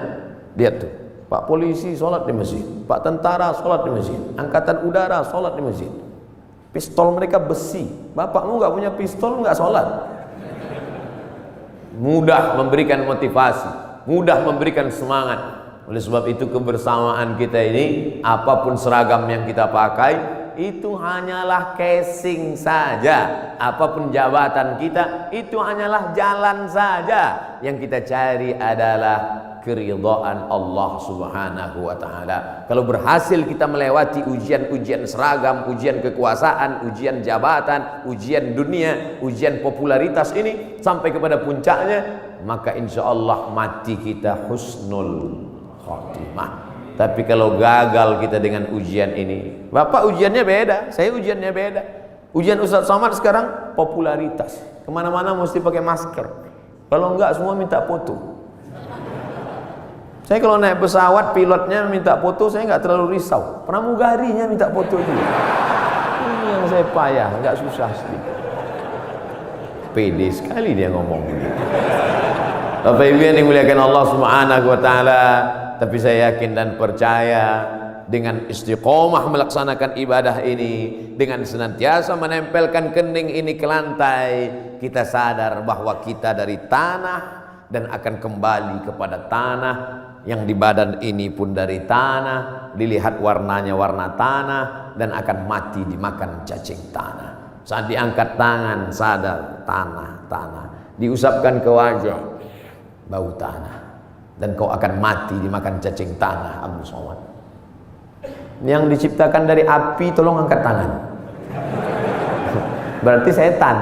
Lihat tuh, Pak polisi sholat di masjid, Pak tentara sholat di masjid, Angkatan Udara sholat di masjid. Pistol mereka besi. Bapakmu nggak punya pistol, nggak sholat. Mudah memberikan motivasi, mudah memberikan semangat. Oleh sebab itu kebersamaan kita ini, apapun seragam yang kita pakai, itu hanyalah casing saja. Apapun jabatan kita, itu hanyalah jalan saja. Yang kita cari adalah keridhaan Allah Subhanahu wa ta'ala. Kalau berhasil kita melewati ujian-ujian seragam, ujian kekuasaan, ujian jabatan, ujian dunia, ujian popularitas ini sampai kepada puncaknya, maka insya Allah mati kita husnul khotimah. Tapi kalau gagal kita dengan ujian ini, Bapak ujiannya beda, saya ujiannya beda. Ujian Ustaz Somad sekarang popularitas, kemana-mana mesti pakai masker. Kalau enggak semua minta foto. Saya kalau naik pesawat, pilotnya minta foto, saya nggak terlalu risau. Pramugarinya minta foto juga. Ini yang saya payah, nggak susah sedikit. Pede sekali dia ngomong begitu. Bapak Ibu yang dimuliakan Allah Subhanahu wa ta'ala. Tapi saya yakin dan percaya dengan istiqomah melaksanakan ibadah ini, dengan senantiasa menempelkan kening ini ke lantai, kita sadar bahwa kita dari tanah dan akan kembali kepada tanah. Yang di badan ini pun dari tanah, dilihat warnanya warna tanah, dan akan mati dimakan cacing tanah. Saat diangkat tangan sadar tanah, diusapkan ke wajah bau tanah, dan kau akan mati dimakan cacing tanah. Abdul Somad yang diciptakan dari api, tolong angkat tangan. Berarti setan.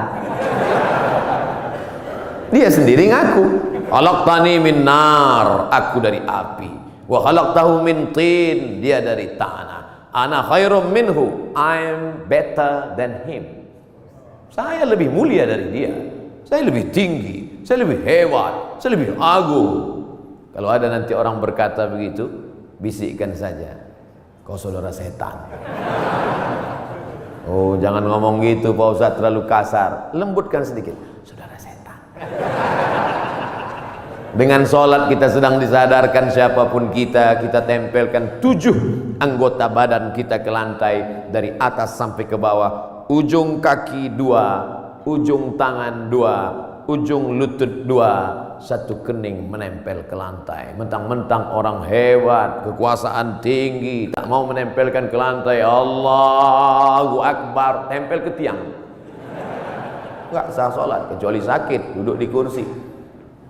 Dia sendiri ngaku, khalaqtani min nar, aku dari api. Wa khalaqtahu min tin, dia dari tanah. Ana khairum minhu, I'm better than him. Saya lebih mulia dari dia. Saya lebih tinggi, saya lebih hebat, saya lebih agung. Kalau ada nanti orang berkata begitu, bisikkan saja, kau saudara setan. Oh, jangan ngomong gitu Pak Ustadz, terlalu kasar. Lembutkan sedikit. Saudara setan. Dengan sholat kita sedang disadarkan siapapun kita tempelkan 7 anggota badan kita ke lantai dari atas sampai ke bawah. Ujung kaki 2, ujung tangan 2, ujung lutut 2, 1 kening menempel ke lantai. Mentang-mentang orang hebat, kekuasaan tinggi, tak mau menempelkan ke lantai. Allahu Akbar, tempel ke tiang. Enggak sah sholat kecuali sakit, duduk di kursi.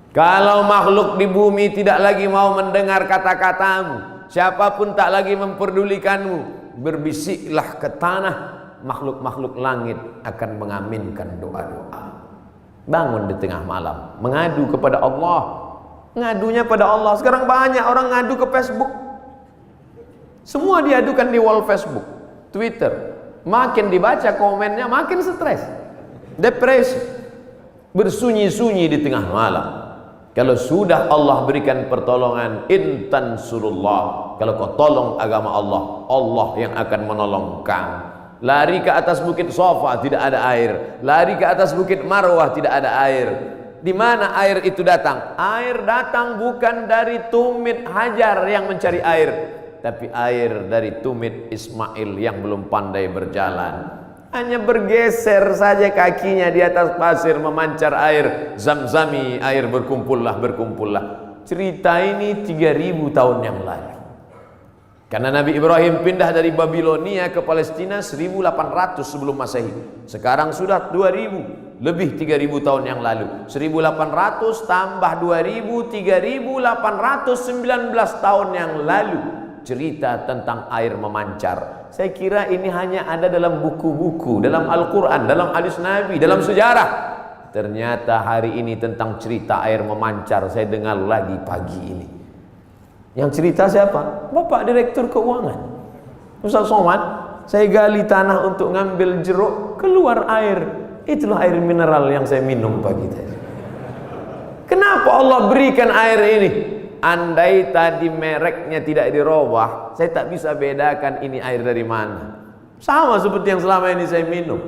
Kalau makhluk di bumi tidak lagi mau mendengar kata-katamu, siapapun tak lagi memperdulikanmu, berbisiklah ke tanah, makhluk-makhluk langit akan mengaminkan doa-doa. Bangun di tengah malam, mengadu kepada Allah. Ngadunya pada Allah. Sekarang banyak orang ngadu ke Facebook. Semua diadukan di wall Facebook, Twitter. Makin dibaca komennya, makin stres, depresi, bersunyi-sunyi di tengah malam. Kalau sudah Allah berikan pertolongan, intan surullah, kalau kau tolong agama Allah, Allah yang akan menolong kamu. Lari ke atas bukit Safa tidak ada air, lari ke atas bukit Marwah tidak ada air. Di mana air itu datang? Air datang bukan dari tumit Hajar yang mencari air, tapi air dari tumit Ismail yang belum pandai berjalan. Hanya bergeser saja kakinya di atas pasir, memancar air Zamzami, air berkumpullah. Cerita ini 3000 tahun yang lalu. Karena Nabi Ibrahim pindah dari Babilonia ke Palestina 1800 sebelum Masehi. Sekarang sudah 2000, lebih 3000 tahun yang lalu. 1800 tambah 2000, 3819 tahun yang lalu. Cerita tentang air memancar. Saya kira ini hanya ada dalam buku-buku, dalam Al-Quran, dalam hadis Nabi, dalam sejarah. Ternyata hari ini tentang cerita air memancar saya dengar lagi pagi ini. Yang cerita siapa? Bapak Direktur Keuangan, Ustaz Somad. Saya gali tanah untuk ngambil jeruk, keluar air. Itulah air mineral yang saya minum pagi tadi. Kenapa Allah berikan air ini? Andai tadi mereknya tidak dirubah, saya tak bisa bedakan ini air dari mana. Sama seperti yang selama ini saya minum.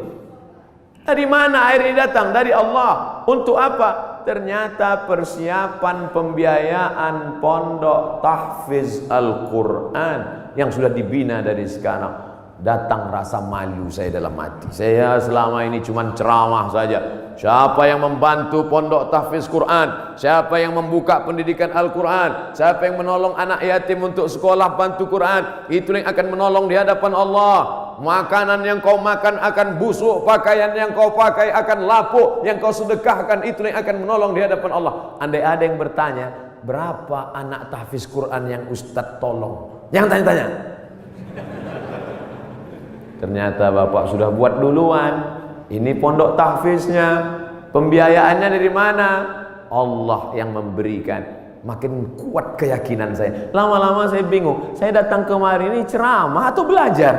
Dari mana air ini datang? Dari Allah. Untuk apa? Ternyata persiapan pembiayaan pondok tahfiz Al-Quran yang sudah dibina dari sekarang. Datang rasa malu saya dalam hati. Saya selama ini cuma ceramah saja. Siapa yang membantu pondok tahfiz Quran, siapa yang membuka pendidikan Al-Quran, siapa yang menolong anak yatim untuk sekolah bantu Quran, itu yang akan menolong di hadapan Allah. Makanan yang kau makan akan busuk, pakaian yang kau pakai akan lapuk, yang kau sedekahkan itu yang akan menolong di hadapan Allah. Andai ada yang bertanya, berapa anak tahfiz Quran yang Ustadz tolong? Jangan tanya-tanya. Ternyata Bapak sudah buat duluan. Ini pondok tahfiznya, pembiayaannya dari mana? Allah yang memberikan. Makin kuat keyakinan saya. Lama-lama saya bingung. Saya datang kemari ini ceramah atau belajar?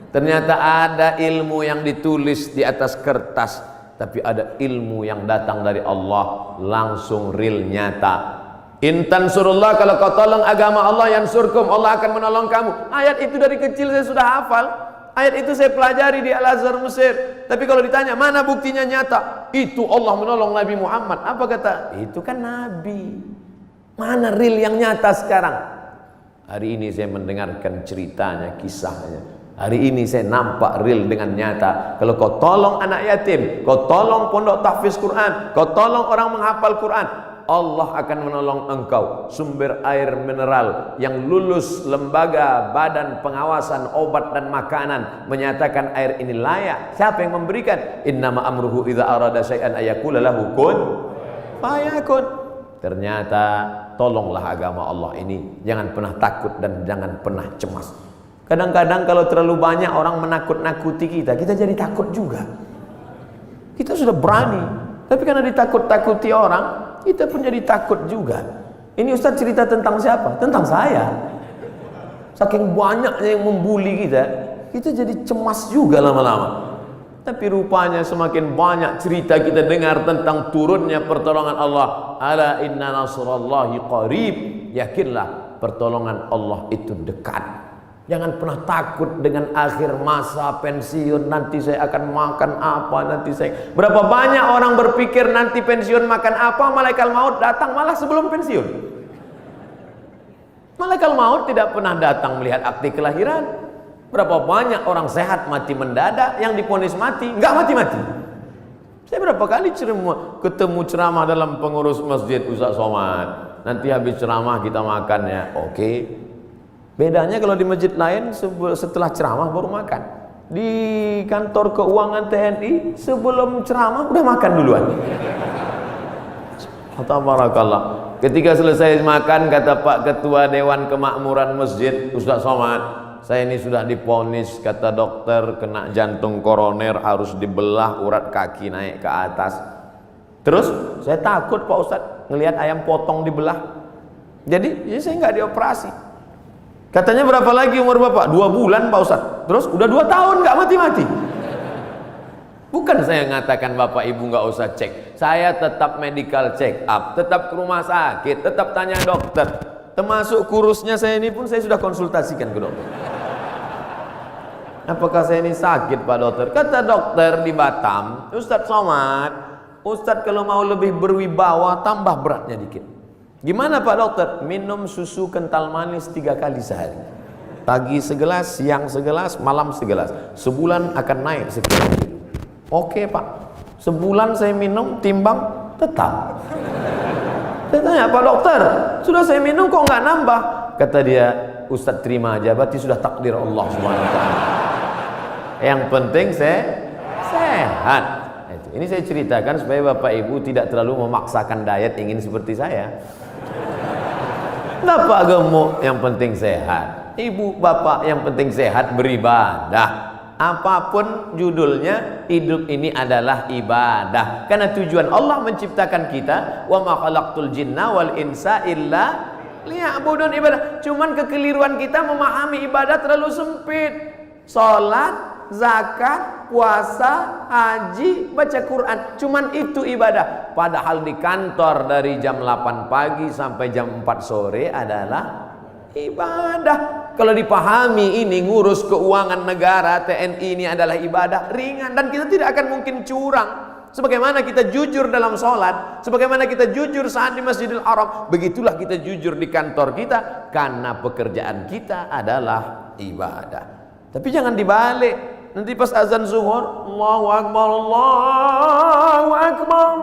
Ternyata ada ilmu yang ditulis di atas kertas, tapi ada ilmu yang datang dari Allah langsung real nyata. Intan surullah, kalau kau tolong agama Allah, yansurkum, Allah akan menolong kamu. Ayat itu dari kecil saya sudah hafal. Ayat itu saya pelajari di Al-Azhar Mesir. Tapi kalau ditanya mana buktinya nyata, itu Allah menolong Nabi Muhammad. Apa kata? Itu kan Nabi. Mana real yang nyata sekarang? Hari ini saya mendengarkan ceritanya, kisahnya. Hari ini saya nampak real dengan nyata. Kalau kau tolong anak yatim, kau tolong pondok tahfiz Quran, kau tolong orang menghafal Quran, Allah akan menolong engkau. Sumber air mineral yang lulus lembaga badan pengawasan obat dan makanan menyatakan air ini layak. Siapa yang memberikan? Innama amruhu idza arada syai'an ayaqula lahu kun fayakun. Ternyata tolonglah agama Allah ini. Jangan pernah takut dan jangan pernah cemas. Kadang-kadang kalau terlalu banyak orang menakut-nakuti kita, kita jadi takut juga. Kita sudah berani, tapi karena ditakut-takuti orang, kita pun jadi takut juga. Ini Ustaz cerita tentang siapa? Tentang saya. Saking banyaknya yang membuli kita, kita jadi cemas juga lama-lama. Tapi rupanya semakin banyak cerita kita dengar tentang turunnya pertolongan Allah. Ala inna nasrallahi qarib. Yakinlah pertolongan Allah itu dekat. Jangan pernah takut dengan akhir masa pensiun, nanti saya akan makan apa, nanti saya. Berapa banyak orang berpikir nanti pensiun makan apa, malaikat maut datang malah sebelum pensiun. Malaikat maut tidak pernah datang melihat akte kelahiran. Berapa banyak orang sehat mati mendadak, yang diponis mati nggak mati-mati. Saya berapa kali ketemu ceramah dalam pengurus masjid, Ustaz Somad, nanti habis ceramah kita makan ya. Oke. Bedanya kalau di masjid lain setelah ceramah baru makan. Di kantor keuangan TNI sebelum ceramah udah makan duluan. Tabarakallah. Ketika selesai makan, kata Pak Ketua Dewan Kemakmuran Masjid, Ustaz Somad, saya ini sudah diponis, kata dokter, kena jantung koroner, harus dibelah urat kaki naik ke atas. Terus saya takut Pak Ustaz ngelihat ayam potong dibelah. Jadi ya saya nggak dioperasi. Katanya berapa lagi umur Bapak? 2 bulan Pak Ustaz. Terus udah 2 tahun nggak mati-mati. Bukan saya ngatakan Bapak Ibu nggak usah cek. Saya tetap medical check up, tetap ke rumah sakit, tetap tanya dokter. Termasuk kurusnya saya ini pun saya sudah konsultasikan ke dokter. Apakah saya ini sakit Pak Dokter? Kata dokter di Batam, Ustadz Somad, Ustadz kalau mau lebih berwibawa tambah beratnya dikit. Gimana Pak Dokter? Minum susu kental manis 3 kali sehari. Pagi segelas, siang segelas, malam segelas. Sebulan akan naik sekian kilo. Oke Pak. Sebulan saya minum, timbang tetap. Saya tanya, Pak Dokter, sudah saya minum kok nggak nambah? Kata dia, Ustadz terima aja, berarti sudah takdir Allah SWT. Yang penting saya sehat. Ini saya ceritakan supaya Bapak Ibu tidak terlalu memaksakan diet ingin seperti saya. Bapak gemuk, yang penting sehat. Ibu bapak yang penting sehat, beribadah. Apapun judulnya, hidup ini adalah ibadah. Karena tujuan Allah menciptakan kita, wa ma khalaqtul jinna wal insa illa liya'budun, ibadah. Cuman kekeliruan kita memahami ibadah terlalu sempit. Salat, zakat, puasa, haji, baca Quran, cuman itu ibadah. Padahal di kantor dari jam 8 pagi sampai jam 4 sore adalah ibadah. Kalau dipahami ini, ngurus keuangan negara, TNI ini adalah ibadah ringan. Dan kita tidak akan mungkin curang. Sebagaimana kita jujur dalam sholat, sebagaimana kita jujur saat di Masjidil Haram, begitulah kita jujur di kantor kita. Karena pekerjaan kita adalah ibadah. Tapi jangan dibalik. Nanti pas azan zuhur, Allahu Akbar, Allahu Akbar,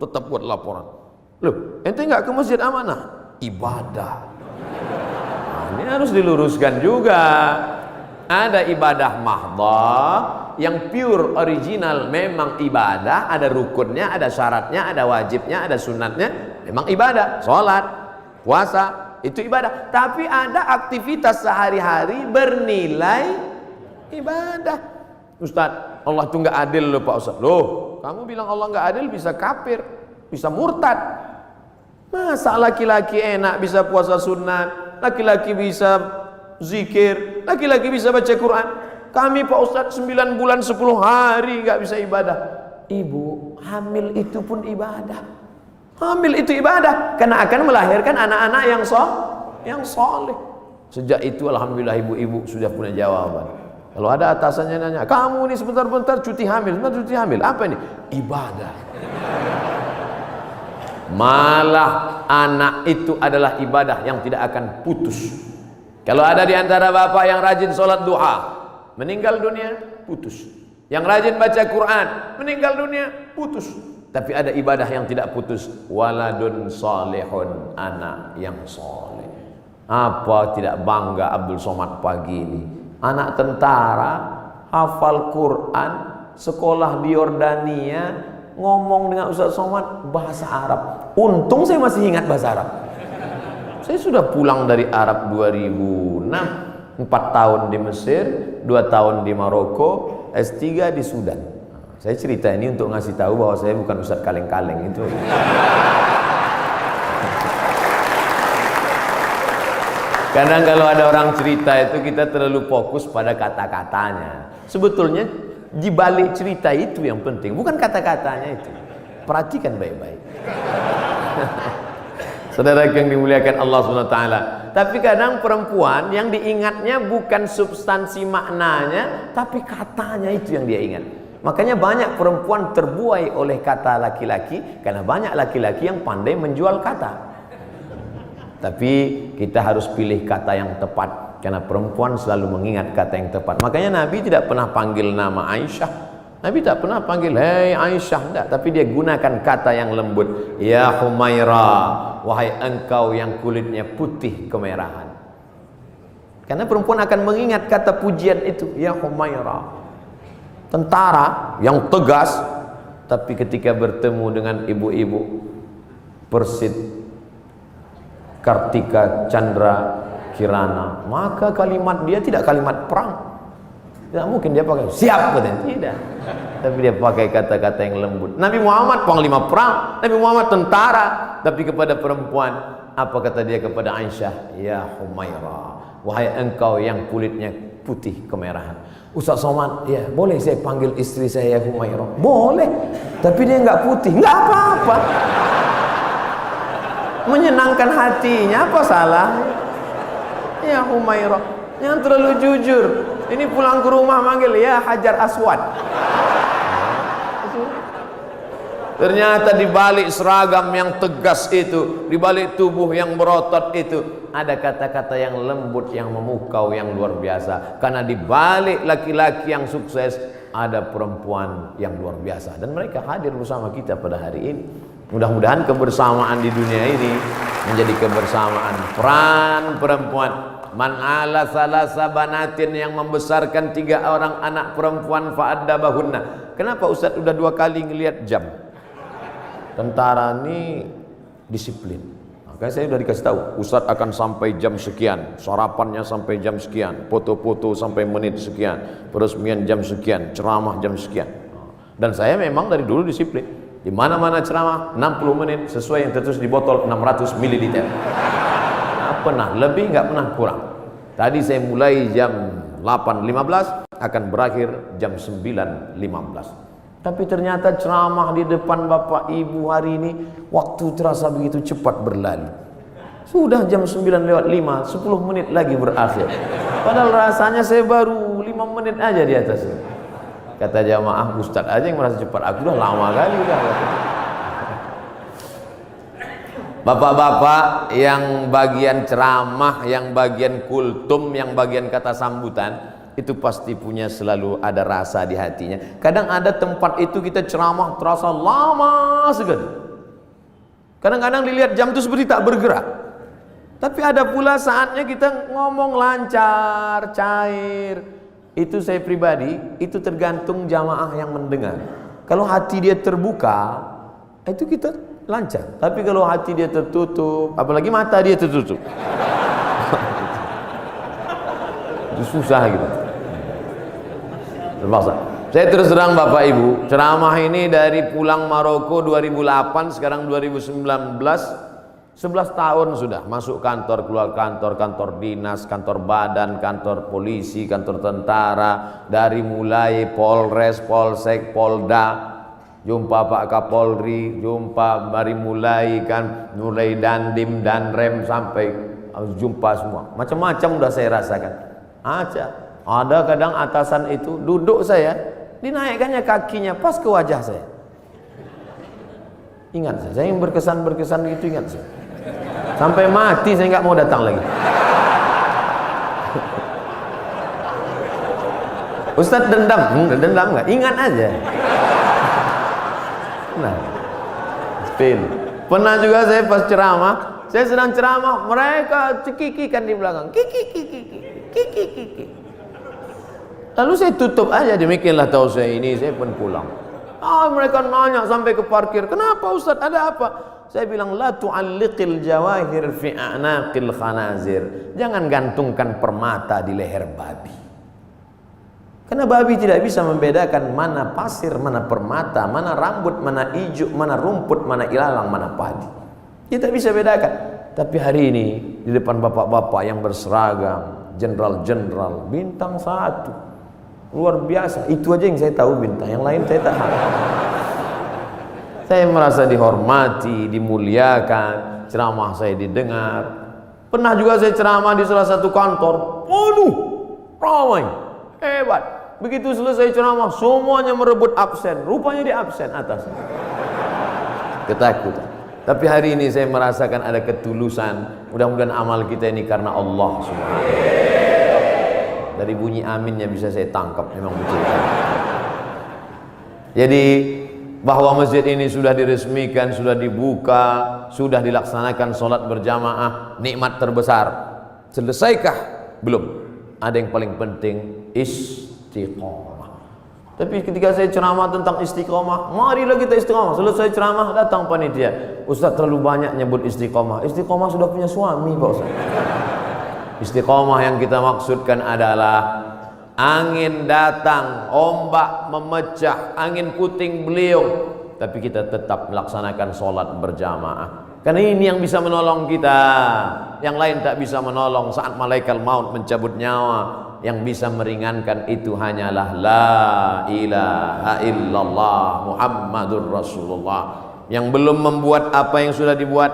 tetap buat laporan. Loh, ente nggak ke masjid amanah? Ibadah. Nah, ini harus diluruskan juga. Ada ibadah mahdhah yang pure original, memang ibadah, ada rukunnya, ada syaratnya, ada wajibnya, ada sunatnya, memang ibadah. Sholat, puasa, itu ibadah. Tapi ada aktivitas sehari-hari bernilai ibadah. Ustadz, Allah itu nggak adil loh Pak Ustadz. Loh, kamu bilang Allah nggak adil, bisa kafir, bisa murtad. Masa laki-laki enak bisa puasa sunat, laki-laki bisa zikir, laki-laki bisa baca Quran. Kami Pak Ustadz 9 bulan 10 hari nggak bisa ibadah. Ibu, hamil itu pun ibadah. Hamil itu ibadah, karena akan melahirkan anak-anak yang soleh. Sejak itu alhamdulillah ibu-ibu sudah punya jawaban. Kalau ada atasannya nanya, kamu ini sebentar-bentar cuti hamil, sebentar cuti hamil, apa ini? Ibadah. Malah anak itu adalah ibadah yang tidak akan putus. Kalau ada di antara bapak yang rajin sholat duha, meninggal dunia, putus. Yang rajin baca Quran, meninggal dunia, putus. Tapi ada ibadah yang tidak putus. Waladun salihun, anak yang soleh. Apa tidak bangga Abdul Somad pagi ini? Anak tentara, hafal Quran, sekolah di Yordania, ngomong dengan Ustaz Somad bahasa Arab. Untung saya masih ingat bahasa Arab. Saya sudah pulang dari Arab 2006, 4 tahun di Mesir, 2 tahun di Maroko, S3 di Sudan. Saya cerita ini untuk ngasih tahu bahwa saya bukan Ustaz kaleng-kaleng itu. Kadang kalau ada orang cerita itu kita terlalu fokus pada kata-katanya. Sebetulnya di balik cerita itu yang penting, bukan kata-katanya itu. Perhatikan baik-baik. Saudara yang dimuliakan Allah SWT. Tapi kadang perempuan yang diingatnya bukan substansi maknanya, tapi katanya itu yang dia ingat. Makanya banyak perempuan terbuai oleh kata laki-laki, karena banyak laki-laki yang pandai menjual kata. Tapi kita harus pilih kata yang tepat, karena perempuan selalu mengingat kata yang tepat. Makanya Nabi tidak pernah panggil nama Aisyah. Nabi tak pernah panggil hei Aisyah, tidak, tapi dia gunakan kata yang lembut. Ya Humaira, wahai engkau yang kulitnya putih kemerahan. Karena perempuan akan mengingat kata pujian itu, ya Humaira. Tentara yang tegas, tapi ketika bertemu dengan ibu-ibu Persit, Kartika Chandra Kirana, maka kalimat dia tidak kalimat perang. Tidak mungkin dia pakai siap, tidak. Tapi dia pakai kata-kata yang lembut. Nabi Muhammad panglima perang, Nabi Muhammad tentara, tapi kepada perempuan apa kata dia kepada Aisyah? Ya Humaira, wahai engkau yang kulitnya putih kemerahan. Ustaz Somad, ya boleh saya panggil istri saya ya Humaira? Boleh, tapi dia nggak putih, nggak apa-apa. Menyenangkan hatinya, apa salah? Ya Humaira, jangan terlalu jujur. Ini pulang ke rumah manggil ya Hajar Aswad. Ternyata di balik seragam yang tegas itu, di balik tubuh yang berotot itu, ada kata-kata yang lembut, yang memukau, yang luar biasa. Karena di balik laki-laki yang sukses ada perempuan yang luar biasa, dan mereka hadir bersama kita pada hari ini. Mudah-mudahan kebersamaan di dunia ini menjadi kebersamaan peran perempuan. Man ala salasa banatin, yang membesarkan 3 orang anak perempuan fa'addabahunna. Kenapa Ustaz udah 2 kali ngelihat jam? Tentara ini disiplin. Makanya saya udah dikasih tahu, Ustaz akan sampai jam sekian, sarapannya sampai jam sekian, foto-foto sampai menit sekian, peresmian jam sekian, ceramah jam sekian. Dan saya memang dari dulu disiplin. Di mana-mana ceramah 60 menit sesuai yang tertulis di botol 600 ml. Pernah lebih, nggak pernah kurang. Tadi saya mulai jam 8.15, akan berakhir jam 9.15. Tapi ternyata ceramah di depan Bapak Ibu hari ini, waktu terasa begitu cepat berlalu. Sudah jam 9:05, 10 menit lagi berakhir. Padahal rasanya saya baru 5 menit aja di atas. Kata jamaah, Ustadz aja yang merasa cepat, aku udah lama kali udah. Bapak-bapak yang bagian ceramah, yang bagian kultum, yang bagian kata sambutan, itu pasti punya selalu ada rasa di hatinya. Kadang ada tempat itu kita ceramah terasa lama sekali. Kadang-kadang dilihat jam itu seperti tak bergerak. Tapi ada pula saatnya kita ngomong lancar, cair. Itu saya pribadi, itu tergantung jamaah yang mendengar. Kalau hati dia terbuka, itu kita lancar. Tapi kalau hati dia tertutup, apalagi mata dia tertutup, itu susah gitu. Terpaksa. Saya terus terang Bapak Ibu, ceramah ini dari pulang Maroko 2008, sekarang 2019, 11 tahun sudah. Masuk kantor, keluar kantor, kantor dinas, kantor badan, kantor polisi, kantor tentara, dari mulai Polres, Polsek, Polda, jumpa Pak Kapolri, jumpa dari mulai Dandim, Danrem, sampai jumpa semua. Macam-macam udah saya rasakan. Ada kadang atasan itu duduk saya, dinaikkannya kakinya pas ke wajah saya. Ingat saya yang berkesan gitu, ingat saya. Sampai mati saya nggak mau datang lagi. Ustadz dendam nggak? Ingat aja. Nah, pernah juga saya pas ceramah, saya sedang ceramah, mereka cekikikan di belakang, kiki. Lalu saya tutup aja, demikianlah tahu saya ini, saya pun pulang. Mereka nanya sampai ke parkir, kenapa Ustaz, ada apa? Saya bilang, la tu'alliqil jawahir fi a'naqil khanazir. Jangan gantungkan permata di leher babi. Karena babi tidak bisa membedakan mana pasir, mana permata, mana rambut, mana ijuk, mana rumput, mana ilalang, mana padi. Dia tidak bisa bedakan. Tapi hari ini di depan bapak-bapak yang berseragam, jenderal-jenderal, bintang 1, luar biasa. Itu aja yang saya tahu bintang, yang lain saya tak tahu. Saya merasa dihormati, dimuliakan. ceramah saya didengar. Pernah juga saya ceramah di salah satu kantor, waduh, ramai, hebat. Begitu selesai ceramah, semuanya merebut absen. Rupanya di absen atas. Ketakutan. Tapi hari ini saya merasakan ada ketulusan. Mudah-mudahan amal kita ini karena Allah Subhanahu wa ta'ala. Dari bunyi aminnya bisa saya tangkap, memang betul. Jadi bahwa masjid ini sudah diresmikan, sudah dibuka, sudah dilaksanakan sholat berjamaah, nikmat terbesar. Selesaikah? Belum. Ada yang paling penting, istiqomah. Tapi ketika saya ceramah tentang istiqomah, marilah kita istiqomah. Selesai ceramah, datang panitia, Ustaz terlalu banyak nyebut istiqomah. Istiqomah sudah punya suami Pak Ustaz. Istiqomah yang kita maksudkan adalah angin datang, ombak memecah, angin puting beliung, tapi kita tetap melaksanakan sholat berjamaah. Karena ini yang bisa menolong kita. Yang lain tak bisa menolong saat malaikat maut mencabut nyawa. Yang bisa meringankan itu hanyalah la ilaha illallah Muhammadur Rasulullah. Yang belum membuat apa yang sudah dibuat,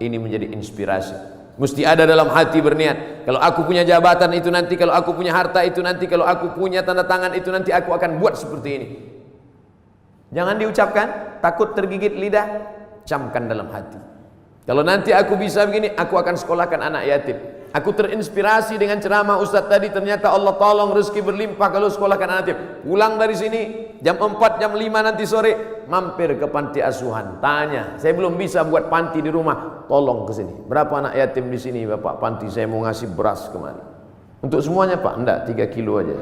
ini menjadi inspirasi. Mesti ada dalam hati berniat, kalau aku punya jabatan itu nanti, kalau aku punya harta itu nanti, kalau aku punya tanda tangan itu nanti, aku akan buat seperti ini. Jangan diucapkan, takut tergigit lidah, camkan dalam hati. Kalau nanti aku bisa begini, aku akan sekolahkan anak yatim. Aku terinspirasi dengan ceramah Ustadz tadi, ternyata Allah tolong rezeki berlimpah kalau sekolahkan anak yatim. Pulang dari sini jam 4, jam 5 nanti sore, mampir ke panti asuhan, tanya, saya belum bisa buat panti di rumah, tolong ke sini. Berapa anak yatim di sini Bapak panti, saya mau ngasih beras kemari. Untuk semuanya Pak? Enggak, 3 kilo aja.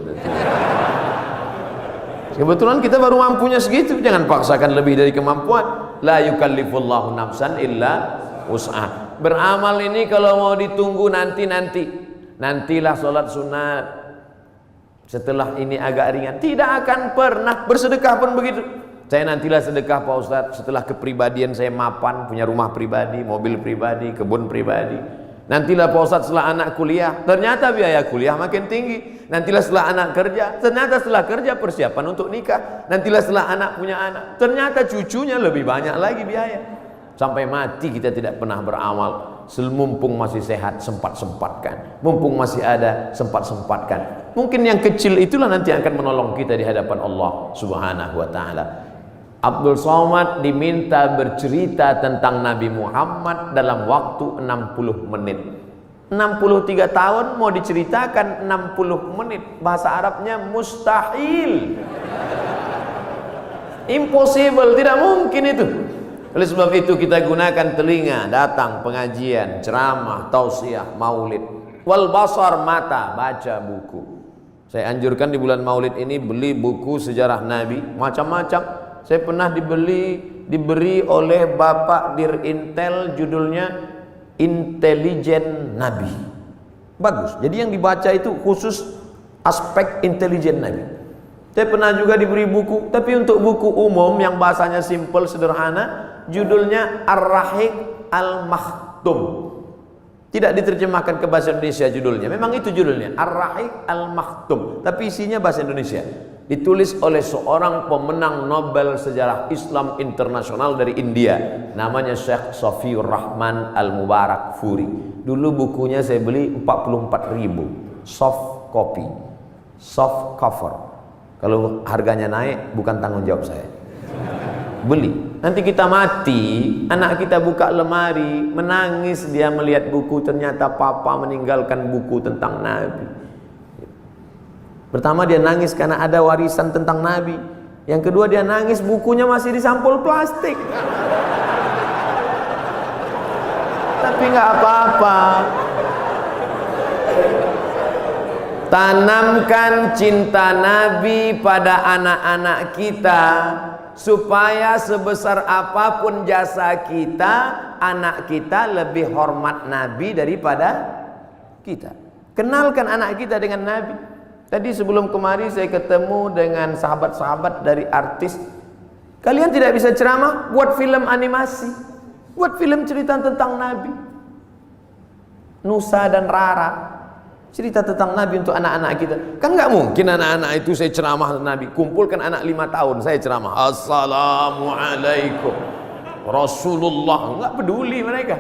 Kebetulan kita baru mampunya segitu, jangan paksakan lebih dari kemampuan. La yukallifullahu nafsan illa wus'ah. Beramal ini kalau mau ditunggu nantilah sholat sunat, setelah ini agak ringan, tidak akan pernah. Bersedekah pun begitu. Saya nantilah sedekah Pak Ustadz setelah kepribadian saya mapan, punya rumah pribadi, mobil pribadi, kebun pribadi. Nantilah Pak Ustadz setelah anak kuliah, ternyata biaya kuliah makin tinggi. Nantilah setelah anak kerja, ternyata setelah kerja persiapan untuk nikah. Nantilah setelah anak punya anak, ternyata cucunya lebih banyak lagi biaya. Sampai mati kita tidak pernah beramal. Mumpung masih sehat, sempat-sempatkan. Mumpung masih ada, sempat-sempatkan. Mungkin yang kecil itulah nanti akan menolong kita di hadapan Allah Subhanahu wa ta'ala. Abdul Somad diminta bercerita tentang Nabi Muhammad dalam waktu 60 menit. 63 tahun mau diceritakan 60 menit. Bahasa Arabnya mustahil. Impossible, tidak mungkin itu. Oleh sebab itu kita gunakan telinga, datang pengajian, ceramah, tausiah, maulid. Wal basar, mata, baca buku. Saya anjurkan di bulan maulid ini beli buku sejarah Nabi, macam-macam. Saya pernah diberi oleh Bapak Dirintel, judulnya Intelijen Nabi. Bagus. Jadi yang dibaca itu khusus aspek intelijen Nabi. Saya pernah juga diberi buku, tapi untuk buku umum yang bahasanya simple, sederhana, judulnya Ar-Rahiq Al-Makhtum. Tidak diterjemahkan ke bahasa Indonesia judulnya. Memang itu judulnya, Ar-Rahiq Al-Makhtum, tapi isinya bahasa Indonesia. Ditulis oleh seorang pemenang Nobel Sejarah Islam Internasional dari India, namanya Syekh Safiur Rahman Al-Mubarak Furi. Dulu bukunya saya beli 44.000, soft copy, soft cover. Kalau harganya naik bukan tanggung jawab saya. Beli. Nanti kita mati, anak kita buka lemari, menangis dia melihat buku, ternyata papa meninggalkan buku tentang Nabi. Pertama dia nangis karena ada warisan tentang Nabi. Yang kedua dia nangis bukunya masih di sampul plastik. Tapi nggak apa-apa. Tanamkan cinta Nabi pada anak-anak kita, supaya sebesar apapun jasa kita, anak kita lebih hormat Nabi daripada kita. Kenalkan anak kita dengan Nabi. Tadi sebelum kemari saya ketemu dengan sahabat-sahabat dari artis. Kalian tidak bisa ceramah, buat film animasi, buat film cerita tentang Nabi. Nusa dan Rara, cerita tentang Nabi untuk anak-anak kita. Kan nggak mungkin anak-anak itu saya ceramah Nabi. Kumpulkan anak 5 tahun, saya ceramah Assalamualaikum Rasulullah, nggak peduli mereka.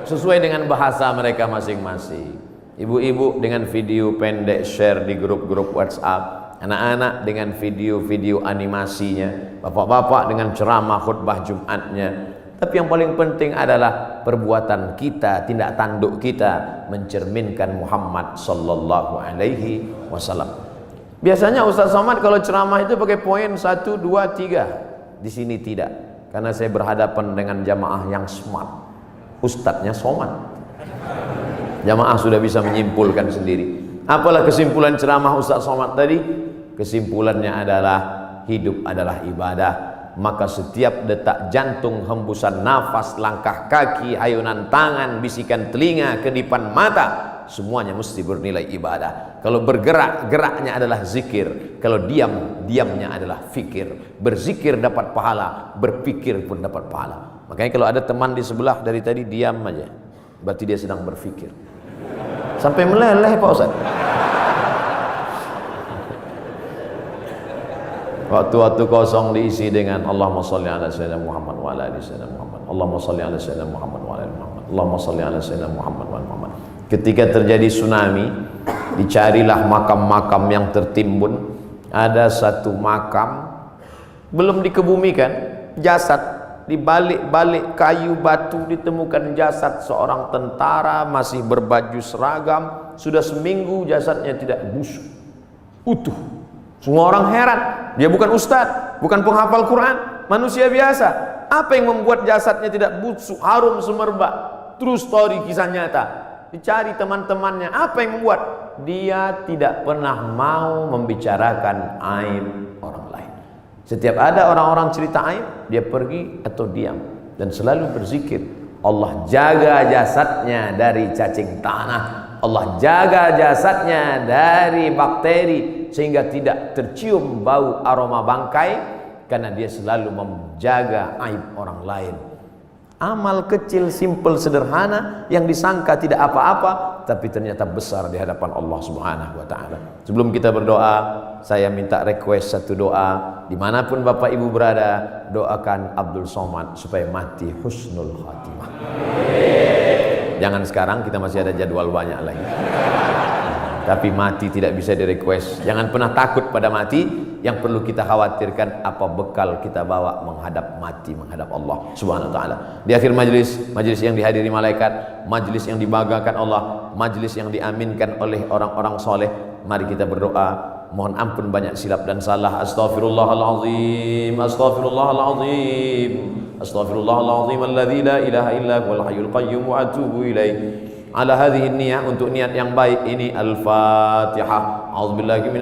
sesuai dengan bahasa mereka masing-masing. Ibu-ibu dengan video pendek share di grup-grup WhatsApp, anak-anak dengan video-video animasinya, bapak-bapak dengan ceramah khutbah Jumatnya. Tapi yang paling penting adalah perbuatan kita, tindak tanduk kita mencerminkan Muhammad sallallahu alaihi wasallam. Biasanya Ustaz Somad kalau ceramah itu pakai poin 1, 2, 3. Di sini tidak, karena saya berhadapan dengan jamaah yang smart. Ustadznya Somad. Jamaah sudah bisa menyimpulkan sendiri. Apalah kesimpulan ceramah Ustaz Somad tadi? Kesimpulannya adalah hidup adalah ibadah. Maka setiap detak jantung, hembusan nafas, langkah kaki, ayunan tangan, bisikan telinga, kedipan mata, semuanya mesti bernilai ibadah. Kalau bergerak, geraknya adalah zikir. Kalau diam, diamnya adalah fikir. Berzikir dapat pahala, berpikir pun dapat pahala. Makanya kalau ada teman di sebelah dari tadi diam aja, berarti dia sedang berfikir. Sampai meleleh Pak Ustaz. Waktu-waktu kosong diisi dengan Allahumma sholli ala sayyidina Muhammad wa ala ali sayyidina Muhammad. Allahumma sholli ala sayyidina Muhammad wa ala ali Muhammad. Allahumma sholli ala sayyidina Muhammad wa ala Muhammad. Ketika terjadi tsunami, dicarilah makam-makam yang tertimbun. Ada satu makam belum dikebumikan, jasad. Di balik-balik kayu batu ditemukan jasad seorang tentara masih berbaju seragam. Sudah seminggu jasadnya tidak busuk, utuh. Semua orang heran. Dia bukan ustadz, bukan penghafal Quran, manusia biasa. Apa yang membuat jasadnya tidak busuk, harum semerbak? True story, kisah nyata. Dicari teman-temannya, apa yang membuat? Dia tidak pernah mau membicarakan aib orang lain. Setiap ada orang-orang cerita aib, dia pergi atau diam dan selalu berzikir. Allah jaga jasadnya dari cacing tanah, Allah jaga jasadnya dari bakteri sehingga tidak tercium bau aroma bangkai, karena dia selalu menjaga aib orang lain. Amal kecil, simple, sederhana yang disangka tidak apa-apa, tapi ternyata besar di hadapan Allah Subhanahu wa ta'ala. Sebelum kita berdoa, saya minta request satu doa. Dimanapun Bapak Ibu berada, doakan Abdul Somad supaya mati husnul khatimah. Jangan sekarang, kita masih ada jadwal banyak lagi. Tapi mati tidak bisa di-request. Jangan pernah takut pada mati. Yang perlu kita khawatirkan apa bekal kita bawa menghadap mati, menghadap Allah Subhanahu wa ta'ala. Di akhir majlis, majlis yang dihadiri malaikat, majlis yang dibanggakan Allah, majlis yang diaminkan oleh orang-orang soleh, mari kita berdoa. Mohon ampun banyak silap dan salah. Astaghfirullahalazim, astaghfirullahalazim, astaghfirullahalazim alladzi la ilaha illa huwal hayyul qayyum wa atubu ilaih. Ala hadhihi niyyah, untuk niat yang baik ini. Al-Fatihah. A'udzubillahi min